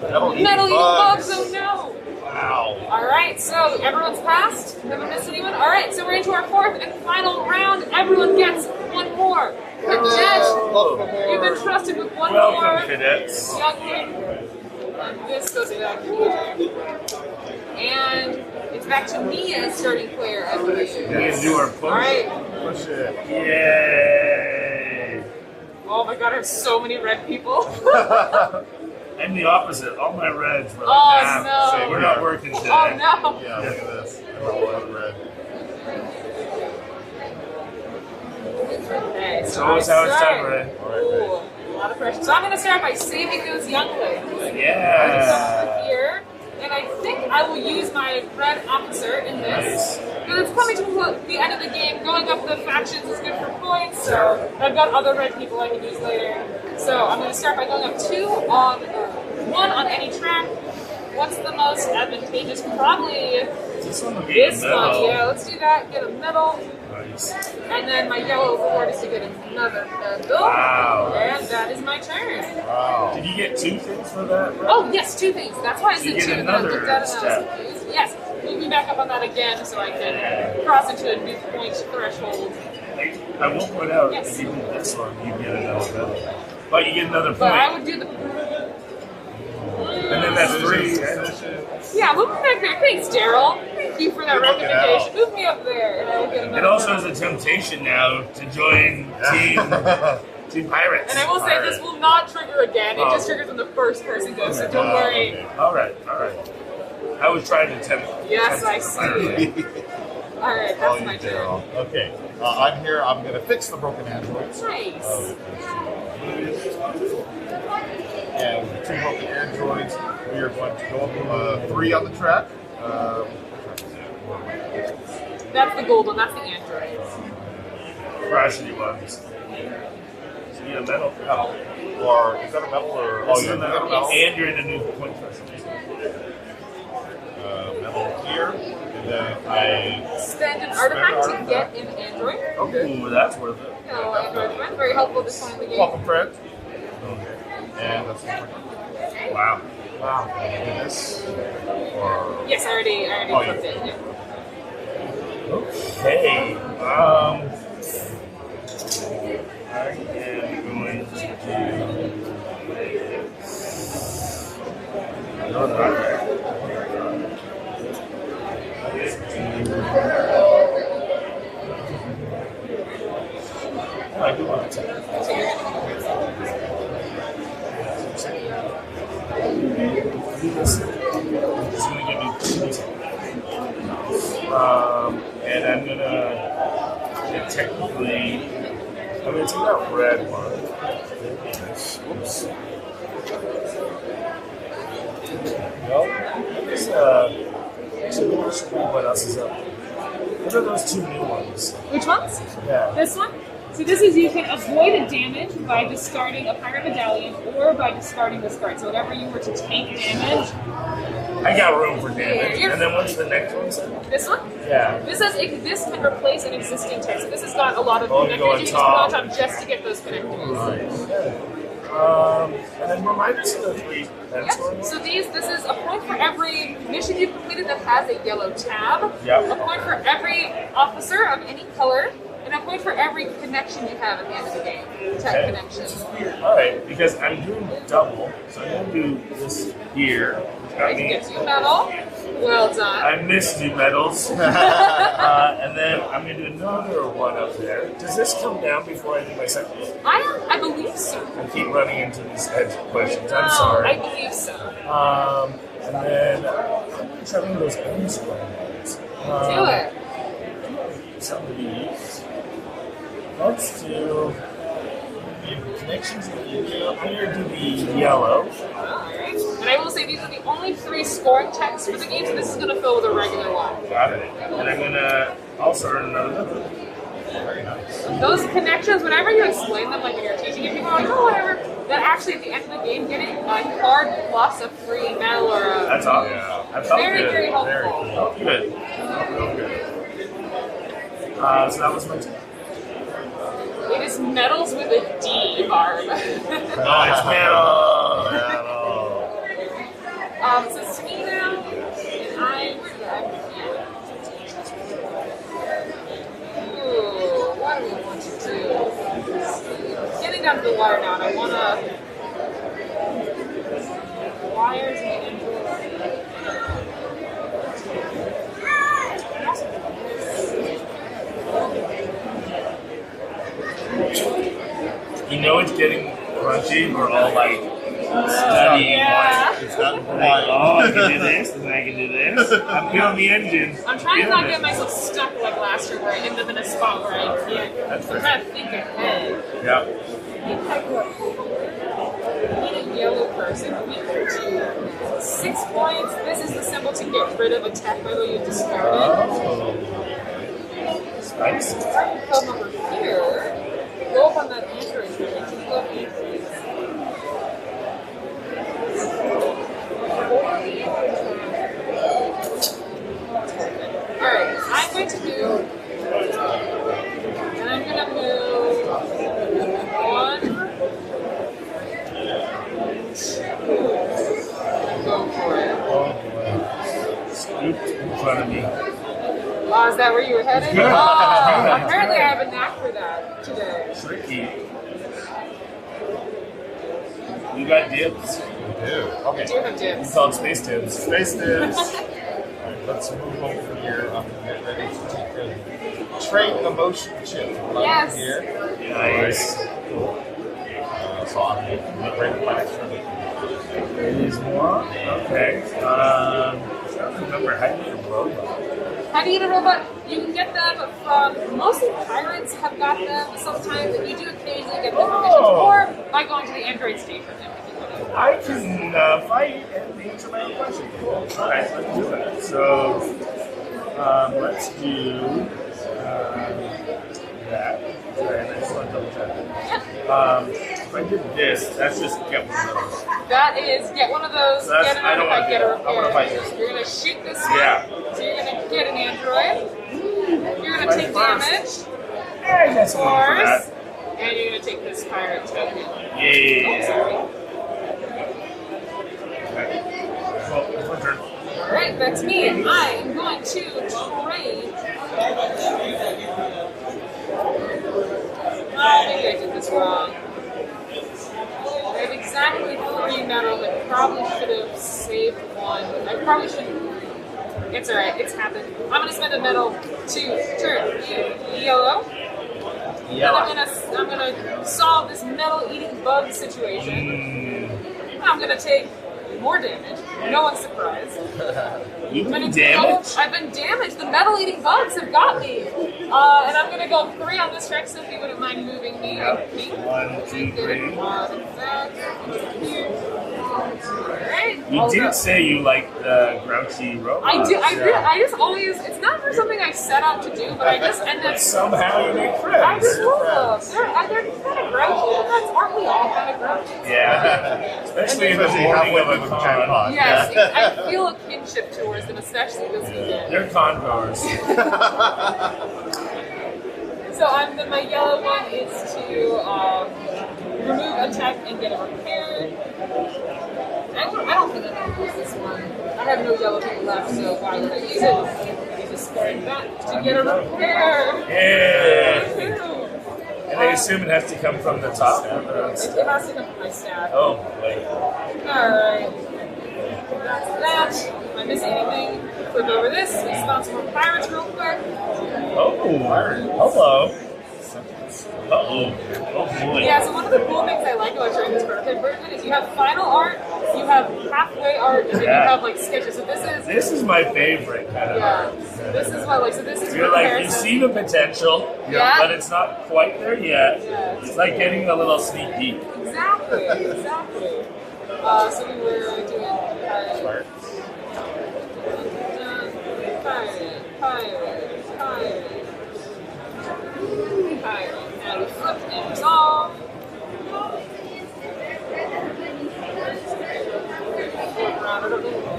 Metal Metal eating bugs, bugs. oh no! Wow. Alright, so everyone's passed? Haven't missed anyone? Alright, so we're into our 4th and final round. Everyone gets 1 more. Cadet, you've been trusted with 1 Welcome, more. cadets. Youngling. And this goes without here. And it's back to me as starting player, I believe. We can do our push. Alright. Push it. Yay! Oh my god, I have so many red people. I'm the opposite. All my reds were like, Oh, nah, no. we're not working today. Oh no. Yeah, look at this. I love red. Okay, so Show us how it's done, Ray. Ooh, a lot of pressure. So I'm going to start by saving those younglings. Yeah. Over here, and I think I will use my red officer in this. Nice. Because it's coming to the end of the game. Going up the factions is good for points, so I've got other red people I can use later. So I'm going to start by going up 2 on 1 on any track. What's the most advantageous? Probably This one would be this a medal. one. Yeah, let's do that. Get a medal. Nice. And then my yellow reward is to get another medal. Wow. And that is my turn. Wow. Did you get 2 things for that? Ray? Oh, yes, 2 things. That's why I You said get 2. And then I another looked at it and I was step. confused. Yes. Move me back up on that again so I can cross into a new point threshold. I will point out, Yes. if you do this one, you get another medal. But you get another point. But I would do the... And then that's 3. Yeah, move me back there. Thanks, Daryl. Thank you for that You're looking recommendation. out. Move me up there and I will get another It also medal. is a temptation now to join Team Pirates. And I will say this will not trigger again. It Oh. just triggers when the first person goes, so Okay. don't worry. Okay. Alright. I was trying to tempt. Yes, tempt I the see. pirate. Alright, Oh, that's you my turn. Daryl. Okay. I'm here. I'm going to fix the broken androids. Nice. And with the 2 broken androids, we are going to go up 3 on the track. That's the gold one. That's the android. Crashly ones. So you get a medal. Metal. Or is that a metal or? Oh, yeah, you're is that a metal? And you're in a new point threshold. Metal here, and then I. Spend an artifact to get an android. Okay. Ooh, that's worth it. No, android friend. Very helpful at this point in the game. Welcome, friend. Okay. And that's the Wow. Wow. Can I do this? Or. Yes, I already Oh, flipped yeah. it. Yeah. Okay. I am going to do. No, not Oh, I do want to take it. This is going to give me 2. And I'm going to technically, I'm going to take out red one. Whoops. No, actually, let me just read what else is up. What are those 2 new ones? Which ones? Yeah. This one? So this is you can avoid a damage by discarding a pirate medallion or by discarding this card. So whenever you were to take damage, I I got room for damage. Yeah, And then what's the next one? Sir? This one? Yeah. This can replace an existing tech. So this has got a lot of Oh, connectors. you go on You can top. just go on top just to get those connectors. And then remind us of the 3 events. Yep. So this is a point for every mission you've completed that has a yellow tab. Yep. A point for every officer of any color. And a point for every connection you have at the end of the game. Tech connection. Alright, because I'm doing double, so I'm going to do this here. Right, you get 2 medal. Well done. I missed 2 medals. And then I'm going to do another one up there. Does this come down before I do my second one? I believe so. I keep running into these edge questions. I'm No, sorry. I believe so. And then I'm going to try one of those end square ones. Do it. Some of these. Let's do connections in the yellow. I'm going to do the yellow. Alright. And I will say these are the only 3 scoring checks for the game, so this is going to fill with a regular one. Got it. And I'm going to also earn another one. Very nice. Those connections, whenever you explain them, like when you're teaching it, people are like, oh, whatever. That actually, at the end of the game, getting a card plus a free medal or a... That's all. Yeah. That felt Very, good. very helpful. Very cool. Felt good. Felt good. So that was my team. It is medals with a D, Barb. Oh, it's metal. So it's to me now, and where did I Ooh, what do we want to do? Getting down to the wire now, and I want to... Wires and You know it's getting crunchy. We're all like studying. yeah. It's not Like, oh, I can do this, and then I can do this. I'm feeling the engine. I'm trying to not get myself stuck like last year where I ended up in a spot where I can't. I'm trying to think ahead. Yeah. I need a yellow person. We can do 6 points. This is the symbol to get rid of a tech medal you discarded. Spicy. I can come over here. Go up on that Android screen. I can love Android. Alright, I'm going to do, and I'm going to move 1, 2, go for it. Scooped in front of me. Oh, is that where you were headed? Good. Oh, apparently I have a knack for that today. Tricky. You got dibs. We do. I Okay. do have You dibs. called space dibs. Space dibs. Alright, let's move over here. I'm going to get ready to take the trait emotion chip. Yes. Here. Nice. Cool. So I'm going to get ready to my next turn. There's more. Okay. I don't remember how do you get a robot. How do you get a robot? You can get them from, mostly pirates have got them sometimes, and you do occasionally get them from missions, or by going to the Android station. I can fight and answer my own question. Cool. Alright, let's do it. So, let's do that. Sorry, I just want to double check it. If I did this, that's just get one of those. That is, get one of those, So that's- get an I don't wanna artifact, get a do that. I repair. wanna fight this. You're going to shoot this one. Yeah. So you're going to get an android. You're going to Fight take first. damage, Yeah, I got of some for course. that. And you're going to take this pirate token. Oh, Yeah. sorry. Okay. Well, it's my turn. Alright, that's me. I am going to trade. Maybe I did this wrong. I have exactly 3 metal, but probably should have saved 1. I probably shouldn't. It's alright, it's happened. I'm going to spend a metal to turn yellow. And I'm gonna solve this metal-eating bug situation. I'm gonna take more damage. No one's surprised. You've I'm been gonna damaged? I've been damaged. The metal-eating bugs have got me. And I'm gonna go 3 on this track, so if you wouldn't mind moving me. Yep. Pink. 1, 2, 3. Alright. You did say you like the grouchy robot. I do. I just always. It's not for something I set out to do, but I just end up. Somehow you make I friends. just love them. they're kind of grouchy. Aren't we all kind of grouchy? Yeah. Especially in the morning of a con. Yes, I feel a kinship towards them, especially this weekend. They're con goers. So my yellow one is to remove a tech and get it repaired. I don't think I'm going to use this one. I have no yellow people left, so why would I use it? Just going back to get it repaired. Yeah. And I assume it has to come from the top. It has to come from my staff. Oh, wait. Alright. That's that. Am I missing anything? Flip over this. Responsible pirates real quick. Oh, hello. Uh-oh. Oh, boy. Yeah, so one of the cool things I like about trying this prototype version is you have final art, you have halfway art, and then you have like sketches. So this is my favorite kind of art. This is what so this is you're like you see the potential, but it's not quite there yet. Yeah. It's like getting a little sneak peek. Exactly. So we were doing pirate. Now we flip and resolve.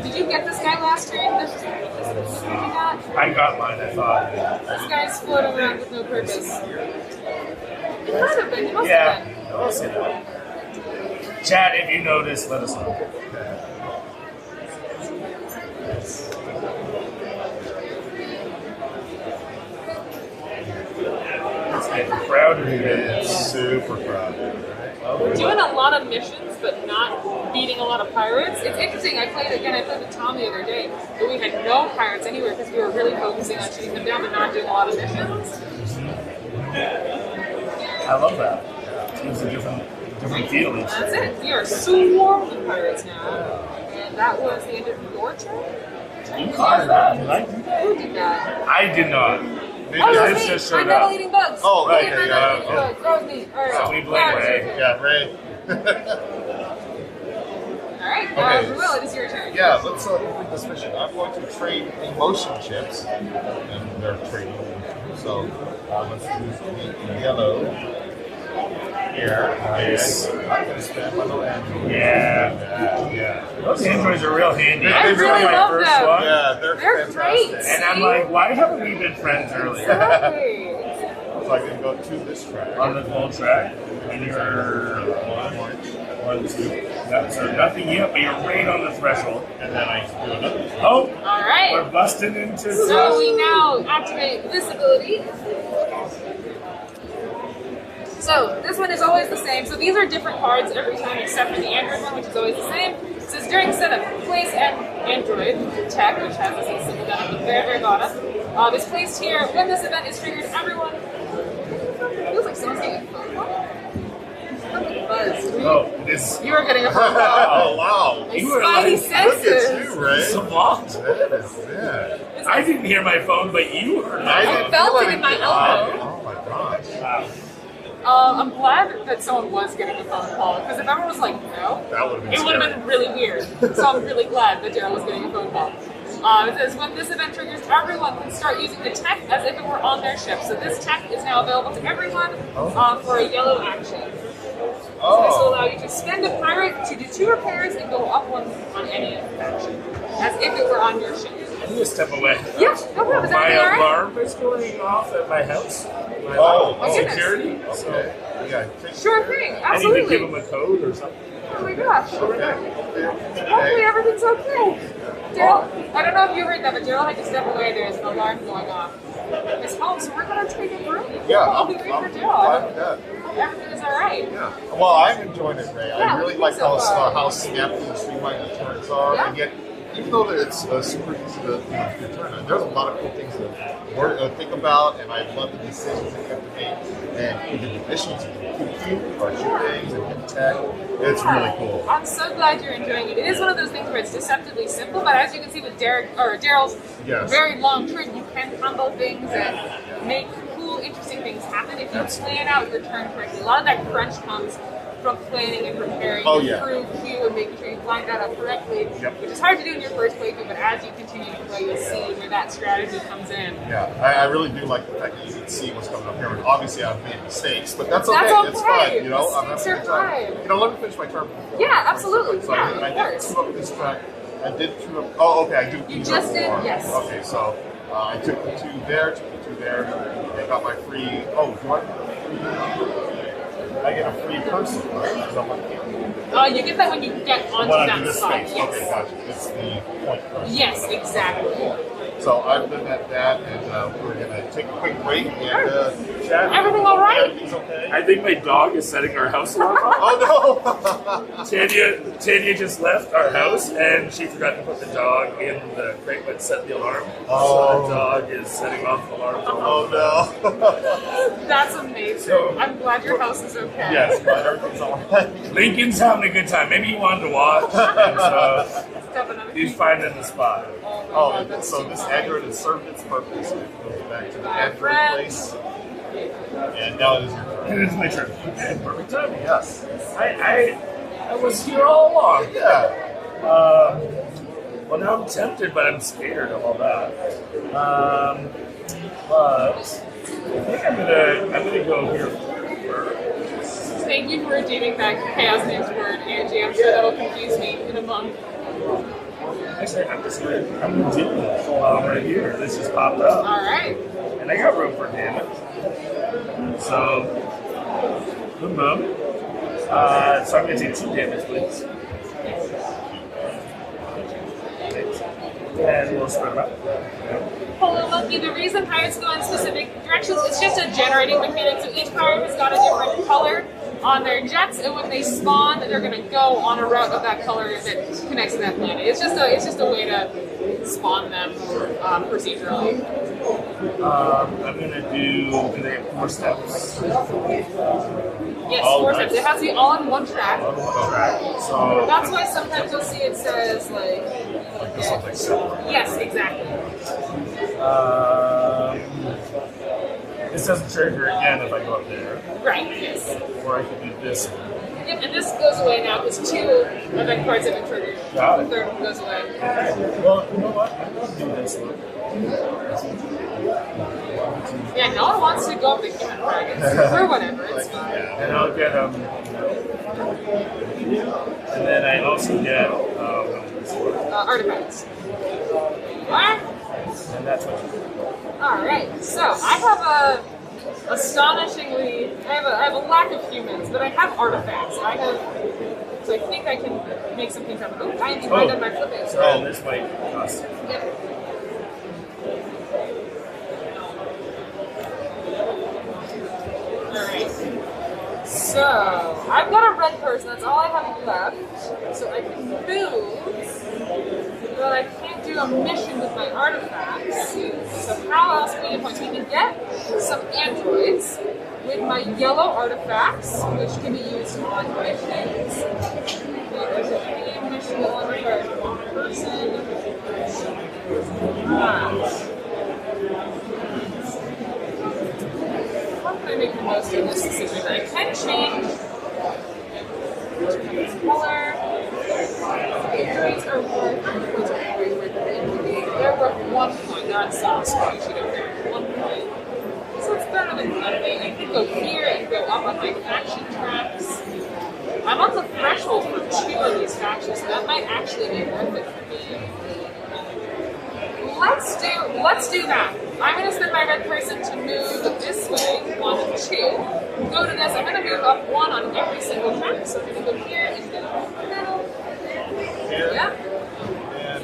Did you get this guy last turn? This you got? I got mine, I thought. This guy's floating around with no purpose. He must have been. He must have been. I'll see that. Chat, if you notice, let us know. It's getting crowded again. It's super crowded. We're doing a lot of missions, but not beating a lot of pirates. It's interesting. I played with Tom the other day, but we had no pirates anywhere because we were really focusing on shooting them down, but not doing a lot of missions. I love that. It's a different feeling. That's it. We are swarmed with pirates now, and that was the end of your turn. You caught that. Did I do that? Who did that? I did not. This just showed up. I'm eating bugs. Oh, right. Okay, Yeah. bugs. That was me. All right. So we blame Ray. Yeah, Ray. All right. Okay. Ruel, it is your turn. Yeah, let's complete this mission. I'm going to trade the motion chips, and they're trading. So let's use the yellow here. Nice. I'm going to spend my little android. Yeah. Those androids are real handy. I really my love first them. one. Yeah, they're They're fantastic. great. And I'm like, why haven't we been friends earlier? Exactly. So I can go to this track. On the full track, and you're one, two. Yeah, so nothing yet, but you're right on the threshold. And then I do another. Oh, All right. we're busting into So we now activate this ability. So this one is always the same. So these are different cards every time except for the Android one, which is always the same. It says during setup, place an Android tech, which has this little symbol down at the very, very bottom. Is placed here. When this event is triggered, everyone. It feels like someone's getting a phone call. Buzz. Oh, this. You are getting a phone call. Oh, wow. My You were spidey like, senses. Look at you, Ray. Savant. That is it. I didn't hear my phone, but you heard my I phone. didn't felt feel it in my anything. elbow. Oh my gosh. Wow. I'm glad that someone was getting a phone call, because if everyone was like, no, That would have been it would have scary. been really weird. So I'm really glad that Daryl was getting a phone call. It says, when this event triggers, everyone can start using the tech as if it were on their ship. So this tech is now available to everyone for a yellow action. So this will allow you to spend a pirate to do 2 repairs and go up 1 on any action, as if it were on your ship. I'm gonna step away. Yeah, no problem. Is My everything all right? alarm is going off at my house. My goodness. security. Okay. Yeah. Sure thing, I need to absolutely. give him a code or something. Oh my gosh. Okay. Hopefully everything's okay. Daryl, I don't know if you heard that, but Daryl had to step away. There's an alarm going off. It's home, so we're going to take a room. Yeah, I'll I'm be waiting fine for Daryl. with that. Everything is all right. Yeah. Well, I'm enjoying it, Ray. Yeah, I really me like so far. how snappy and streamlined the turns are, Yeah. and yet, even though that it's super easy to turn on, there's a lot of cool things to think about, and I love the decisions that you have to make, and the missions you can keep or shoot things and hit tech. It's really cool. I'm so glad you're enjoying it. It is one of those things where it's deceptively simple, but as you can see with Daryl's Yes. very long turn, you can combo things and make cool, interesting things happen if you plan out your turn correctly. A lot of that crunch comes from planning and preparing Oh, your yeah. crew queue and making sure you line that up correctly, Yep. which is hard to do in your first playthrough, but as you continue to play, you'll see where that strategy comes in. Yeah, I really do like the fact that you can see what's coming up here. And obviously, I've made mistakes, but that's okay. That's It's okay. fine. You know, I'm Mistakes having a good are time. fine. You know, let me finish my turn. Yeah, absolutely. So Yeah, I of did course. true up this track. I did true up. Oh, okay. I do. You just did, yes. Okay, so I took the 2 there, took the 2 there. I got my free. Oh, do I get a free person? Right? You get that when you get onto When I do that this spot. space. Yes. Okay, gotcha. It's the point person. Yes, exactly. So I've been at that, and we're gonna take a quick break and chat. Everything all right? Everything's okay. I think my dog is setting our house alarm off. Oh no! Tanya just left our house and she forgot to put the dog in the crate that set the alarm. Oh. So the dog is setting off the alarm. Oh no! That's amazing. So- I'm glad your house is okay. Yes, but everything's all right. Lincoln's having a good time. Maybe he wanted to watch, and so he's finding the spot. Oh, and so this Android has served its purpose. It goes back to the Android place. And now it is your turn. And it's my turn. Okay, perfect timing. Yes. I was here all along. Yeah. Well, now I'm tempted, but I'm scared of all that. But I think I'm gonna go here first. Thank you for redeeming that Chaos Names word, Angie. I'm sure that'll confuse me in a month. Actually, I'm gonna do this right here. This just popped up, Alright. and I got room for damage. So, boom, boom. So I'm gonna take 2 damage, please. And we'll spread them out. Hello Monkey, the reason pirates go in specific directions is just a generating mechanic, so each pirate has got a different color on their jets, and when they spawn, they're going to go on a route of that color that connects to that planet. It's just a way to spawn them procedurally. I'm gonna do they have 4 steps? Yes, Oh, 4 nice. steps. It has to be all in one track. So That's why sometimes you'll see it says like Something similar. yes, exactly. this doesn't trigger again if I go up there, Right, yes. or I can do this. Yep, and this goes away now because 2 event cards have been triggered. Got The it. third one goes away. Well, you know what? I'm gonna do this one. Yeah, no one wants to go up the human dragons. Or whatever, it's fine. And I'll get and then I also get Artifacts. Alright. and that's what. Alright, so I have I have a lack of humans, but I have artifacts. So I think I can make some things happen. Oh, I am behind on my flipping. So this might cost. Yep. Alright. So, I've got a red person, that's all I have left. So I can move, but I can't do a mission with my artifacts. So how else can we get points? We can get some androids with my yellow artifacts, which can be used on missions. There's a mission that only requires 1 person. How can I make the most of this decision? I can change color. Androids are worth they're worth 1 point. They're on soft spot. You should have there 1 point. So it's better than nothing. I can go here and go up on my faction tracks. I'm on the threshold for 2 of these factions, so that might actually be worth it for me. Let's do that. I'm gonna spend my red person to move this way, 1 and 2. Go to this. I'm gonna move up 1 on every single track. So I'm gonna go here and go middle. Here. Yeah. And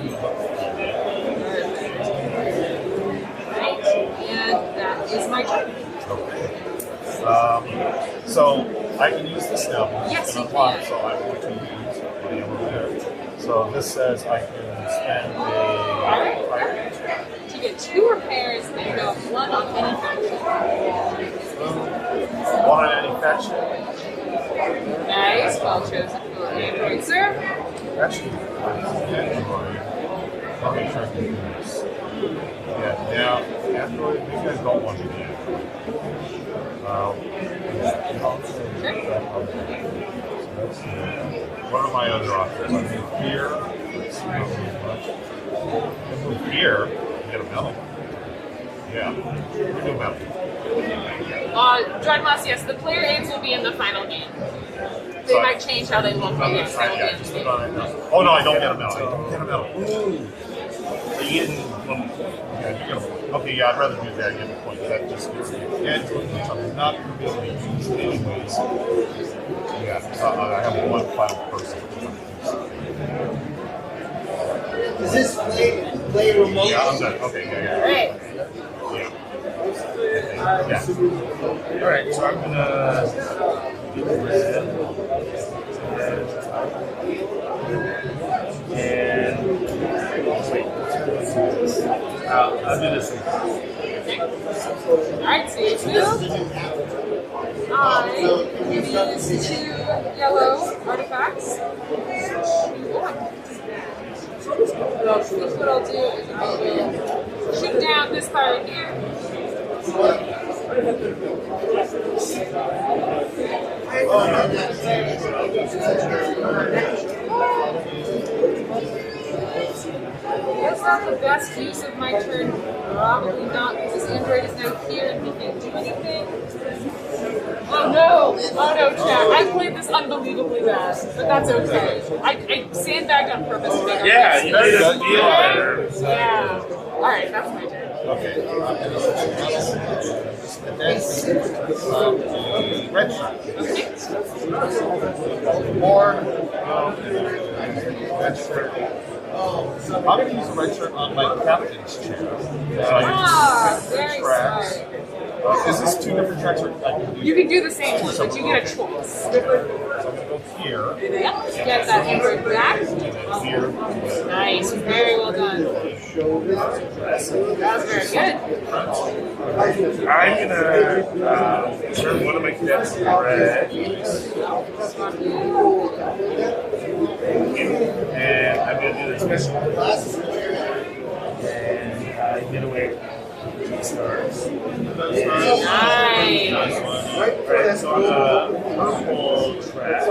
Right. And that is my turn. so I can use this now. Yes, And you unlock, can. So I'm going to use my yellow there. So this says I can spend a Alright. To get 2 repairs and go 1 on any faction. 1 on any faction. Nice. Well chosen for Android, sir. Actually, Android. Let me try to do this. Yeah, now Android. These guys don't want to be Android. Sure. What are my other options? I move here. I move here. Get a melon. Yeah. Do a melon. Dreadmas, yes, the player aids will be in the final game. They might change how they look, but yes, they will be in the game. Oh no, I don't get a melon. I don't get a melon. Ooh. Are you getting one? Yeah, you get a point. Okay, yeah, I'd rather do that and get a point. That just gives me edge with something not going to be able to use anyways. Yeah, I have one final person. Is this play remote? Yeah, I'm done. Okay, yeah. Alright. Yeah. Alright, so I'm gonna do the red. And wait. I'll do this one. Alright, so you two. I use 2 yellow artifacts. What I'll do is I will shoot down this card here. That's not the best use of my turn. Probably not, because this android is now here and he can't do anything. Oh no, chat. I played this unbelievably bad, but that's okay. I sandbagged on purpose to make Yeah, you made us feel better. Yeah. Alright, that's my turn. Okay. Red shirt. More. Red shirt. I'm going to use a red shirt on my captain's chair. Very smart. Is this 2 different tracks? Or I can do You can do the same one, but you get a choice. So I'm going to go here. Yep, get that android back. Here. Nice, very well done. That was very good. I'm gonna turn one of my cadets red. And I'm gonna do the special. And get away. Stars. Nice. Right, so on the purple track,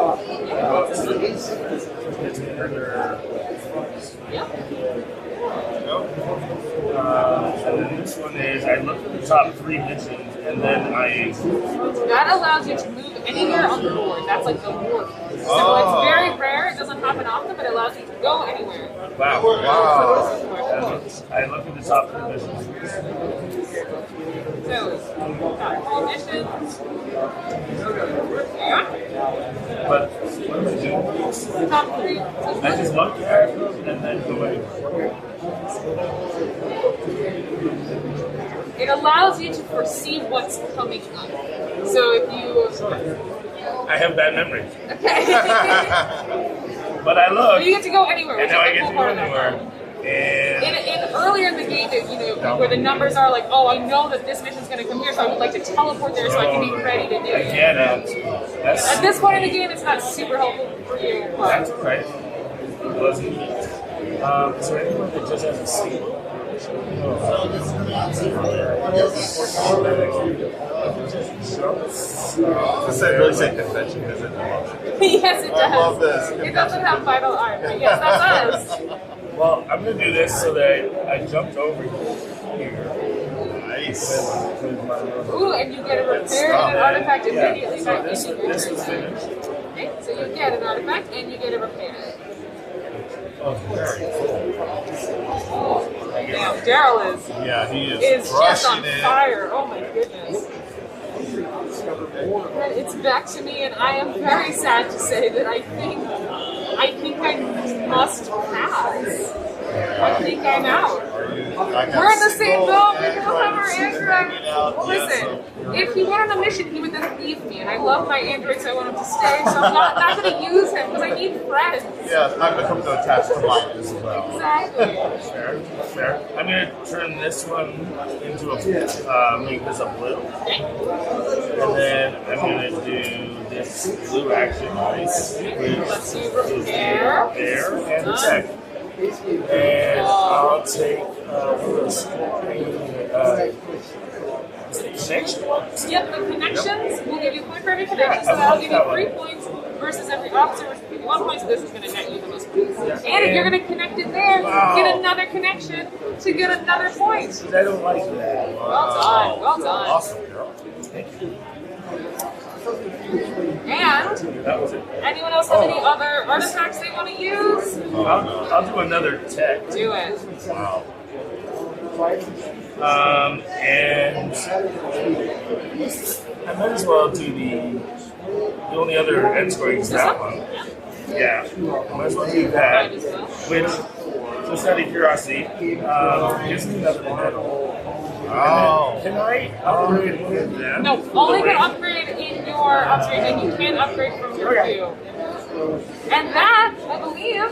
it's another. Yep. And then this one is I look at the top 3 missions, and then That allows you to move anywhere on the board. That's like the warp. So it's very rare. It doesn't happen often, but it allows you to go anywhere. Wow. I look at the top 3 missions. So, got 3 missions. Yeah. But what do I do? Top 3. I just look at them and then go away. It allows you to foresee what's coming up. So if you... I have bad memory. Okay. But I look. Well, you get to go anywhere. And now I get to go anywhere. In earlier in the game, where the numbers are like, oh, I know that this mission's going to come here, so I would like to teleport there so I can be ready to do it. I get it. At this point in the game, it's not super helpful for you. But That's right. It wasn't. Is there anyone that just has a single? Does that really say convention? Does it? yes, it does. I love this. It doesn't have vital art, but yes, that's us. Well, I'm going to do this so that I jumped over here. Nice. Ooh, and you get a repair and an artifact immediately So back this into your is turn. finished. Okay, so you get an artifact and you get a repair. Oh, very cool. Damn, Daryl is Yeah, he is just on crushing it. fire. Oh my goodness. And it's back to me, and I am very sad to say that I think I must pass. I think I'm out. We're in the same boat. We both have our android. Listen, if he went on a mission, he would then leave me, and I love my android, so I want him to stay. So I'm not going to use him because I need friends. Yeah, I've become to attach to mine as well. Exactly. Fair. I'm going to turn this one into a make this a blue. And then I'm going to do this blue action. Nice. Let's do repair. There and check. And I'll take connection. Yep, the connections will give you a point for every connection, so that'll give you 3 points versus every officer, which would give you 1 point, so this is going to net you the most points. Yeah. And if you're going to connect it there, Wow. get another connection to get another point. I don't like that. Well done, well done. Awesome, girl. Thank you. And That was it. anyone else have any other artifacts they want to use? I'll do another tech. Do it. Wow. And I might as well do the only other end scoring is that one. Yeah, I might as well do that. Might as well. Which, just out of curiosity, gives me another medal. Oh. Can I upgrade with them? No, only can upgrade in your upgrade, and you can't upgrade from your queue. And that, I believe,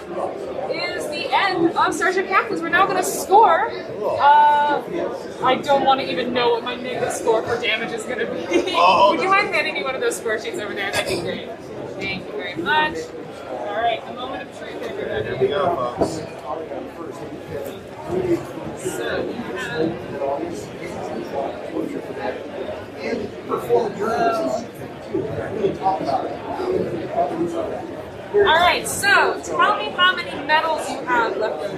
is the end of Starship Captains. We're now going to score. I don't want to even know what my negative score for damage is going to be. Oh. Would you mind handing me one of those score sheets over there? That'd be great. Thank you very much. All right, a moment of truth, Here we everybody. go, folks. So, we have... All right, so tell me how many medals you have left over.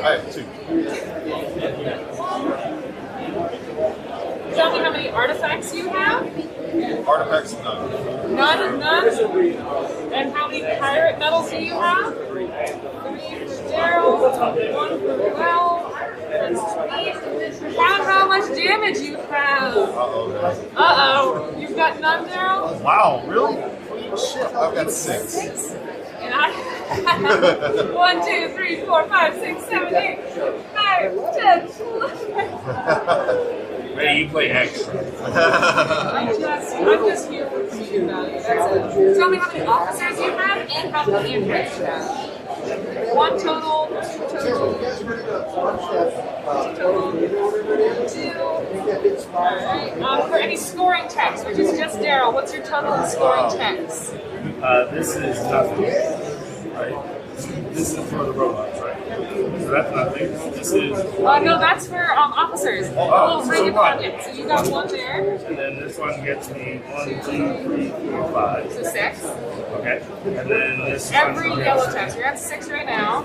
I have 2. Tell me how many artifacts you have. Artifacts, none. None. And how many pirate medals do you have? 3 for Daryl, 1 for Ruel. That's 8. Count how much damage you have. Uh-oh, guys. Uh-oh. You've got none, Daryl? Wow, really? Holy shit, I've got 6. And I have 1, 2, 3, 4, 5, 6, 7, 8, 9, 10, 11. Ray, you play extra. I'm just here for comedian value. That's it. Tell me how many officers you have and how many infants you have. 1 total, 2 total, 2. Alright. For any scoring checks, which is just Daryl, what's your total in scoring checks? This is nothing. Right? This is for the robots, right? So that's nothing. This is. No, that's for officers. Oh, Bring it so what? on in. So you got 1 there. And then this one gets me 1, 2, 3, 4, 5. So 6. Okay. And then this Every one yellow gets text. You're at 6 right now.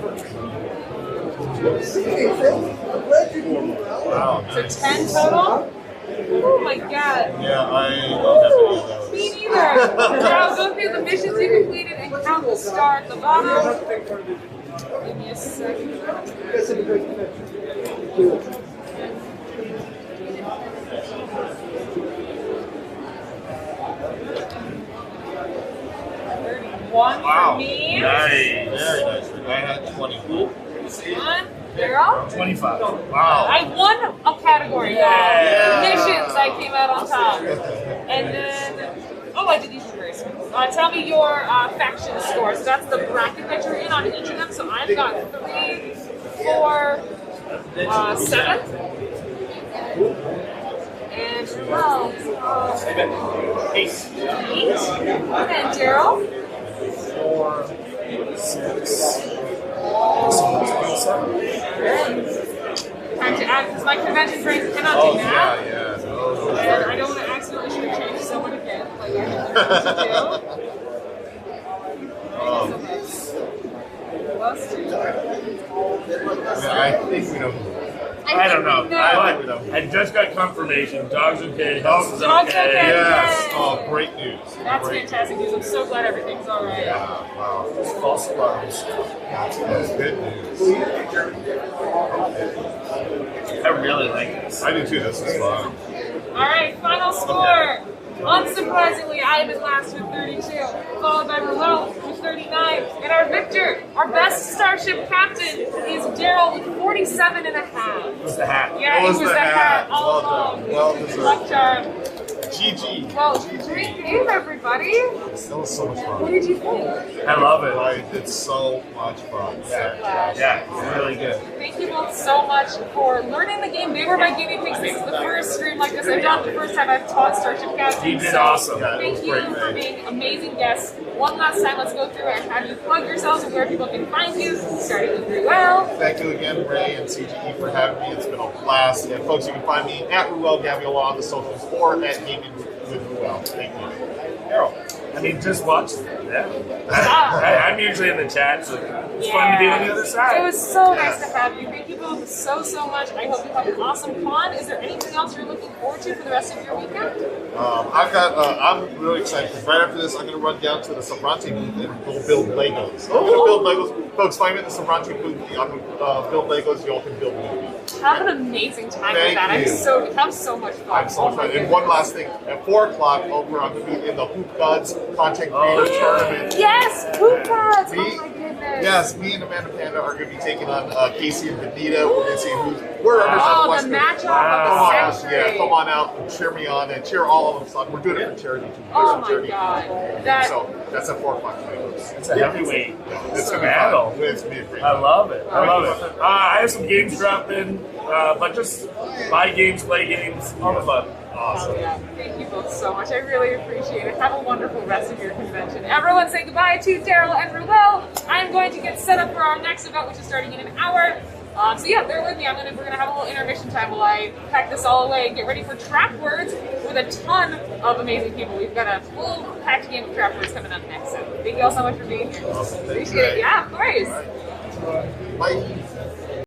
Wow, So nice. 10 total. Oh my god. Yeah, I don't have any of those. Me neither. Now go through the missions you completed and count the star at the bottom. Give me a second. One Wow. for me. nice. Very nice. I had 20. 1. Daryl. 25. Wow. I won a category, y'all. Yeah. Missions, I came out on top. And then, oh, I did these first. Tell me your faction scores. That's the bracket that you're in on each of them. So I've got 3, 4, 7. And 12. 8. And Daryl. 4, 6. Time to add, because my convention brain cannot Oh, do that. yeah. And I don't want to accidentally should have changed someone again. Like I didn't know what to do. Plus 2. I think we don't. I don't know. No. I just got confirmation. Dog's okay. House is Dog's okay. okay. Yes. Oh, great news. That's Great fantastic news. I'm so glad everything's all right. Yeah, wow. False alarms. That's good news. I really like this. I do too. This is fun. All right, final score. Unsurprisingly, I am in last with 32, followed by Ruel with 39. And our victor, our best Starship Captain, is Daryl with 47 and a half. It was the hat. Yeah, What it was was the the hat? hat all Well along. done. Well deserved. Luck charm. GG. Well, GG. great game, everybody. That was so much What fun. did you think? I love it. It's so much fun. Yeah, it's really good. Thank you both so much for learning the game. They were my guinea pigs. This is the first stream like this I've done. The first time I've taught Starship Captains. You did So awesome. Yeah, it was Thank you great, for man. being amazing guests. One last time, let's go through and have you plug yourselves and where people can find you, starting with Ruel. Thank you again, Ray and CGE, for having me. It's been a blast. And folks, you can find me at Ruel Gaviola on the socials or at with Ruel. Thank you. Daryl. I mean, just watch it. Yeah. I'm usually in the chat, so it's fun to be on the other side. It was so nice to have you. Thank you both so much. I hope you have an awesome con. Is there anything else you're looking forward to for the rest of your weekend? I'm really excited because right after this, I'm going to run down to the Sobrante booth and go build Legos. I'm going to build Legos. Folks, find me at the Sobrante booth. I'm going to build Legos. You all can build movies. Have an amazing time with that. Have so much fun. I'm so much fun. And one last thing. At 4 o'clock over, I'm going to be in the Hoop Gods Content Creator Tournament. Yes, Hoop Gods. Oh my goodness. Yes, me and Amanda Panda are going to be taking on Casey and Benita. We're going to see we're representing West the Coast. matchup of the century. Yeah, come on out and cheer me on and cheer all of us on. We're doing it for charity too. Oh my God. So that's at 4 o'clock tonight. It's a heavyweight. It's going to be battle. fun. It's going to be a great I love it. I love it. I have some games dropped in, but just buy games, play games, all the fun. Awesome. Yeah. Thank you both so much. I really appreciate it. Have a wonderful rest of your convention. Everyone say goodbye to Daryl and Ruel. I'm going to get set up for our next event, which is starting in an hour. So yeah, bear with me. We're gonna have a little intermission time while I pack this all away and get ready for trap words with a ton of amazing people. We've got a full packed game of trap words coming up next. So thank you all so much for being here. Awesome. Appreciate it. Yeah, of course. Bye.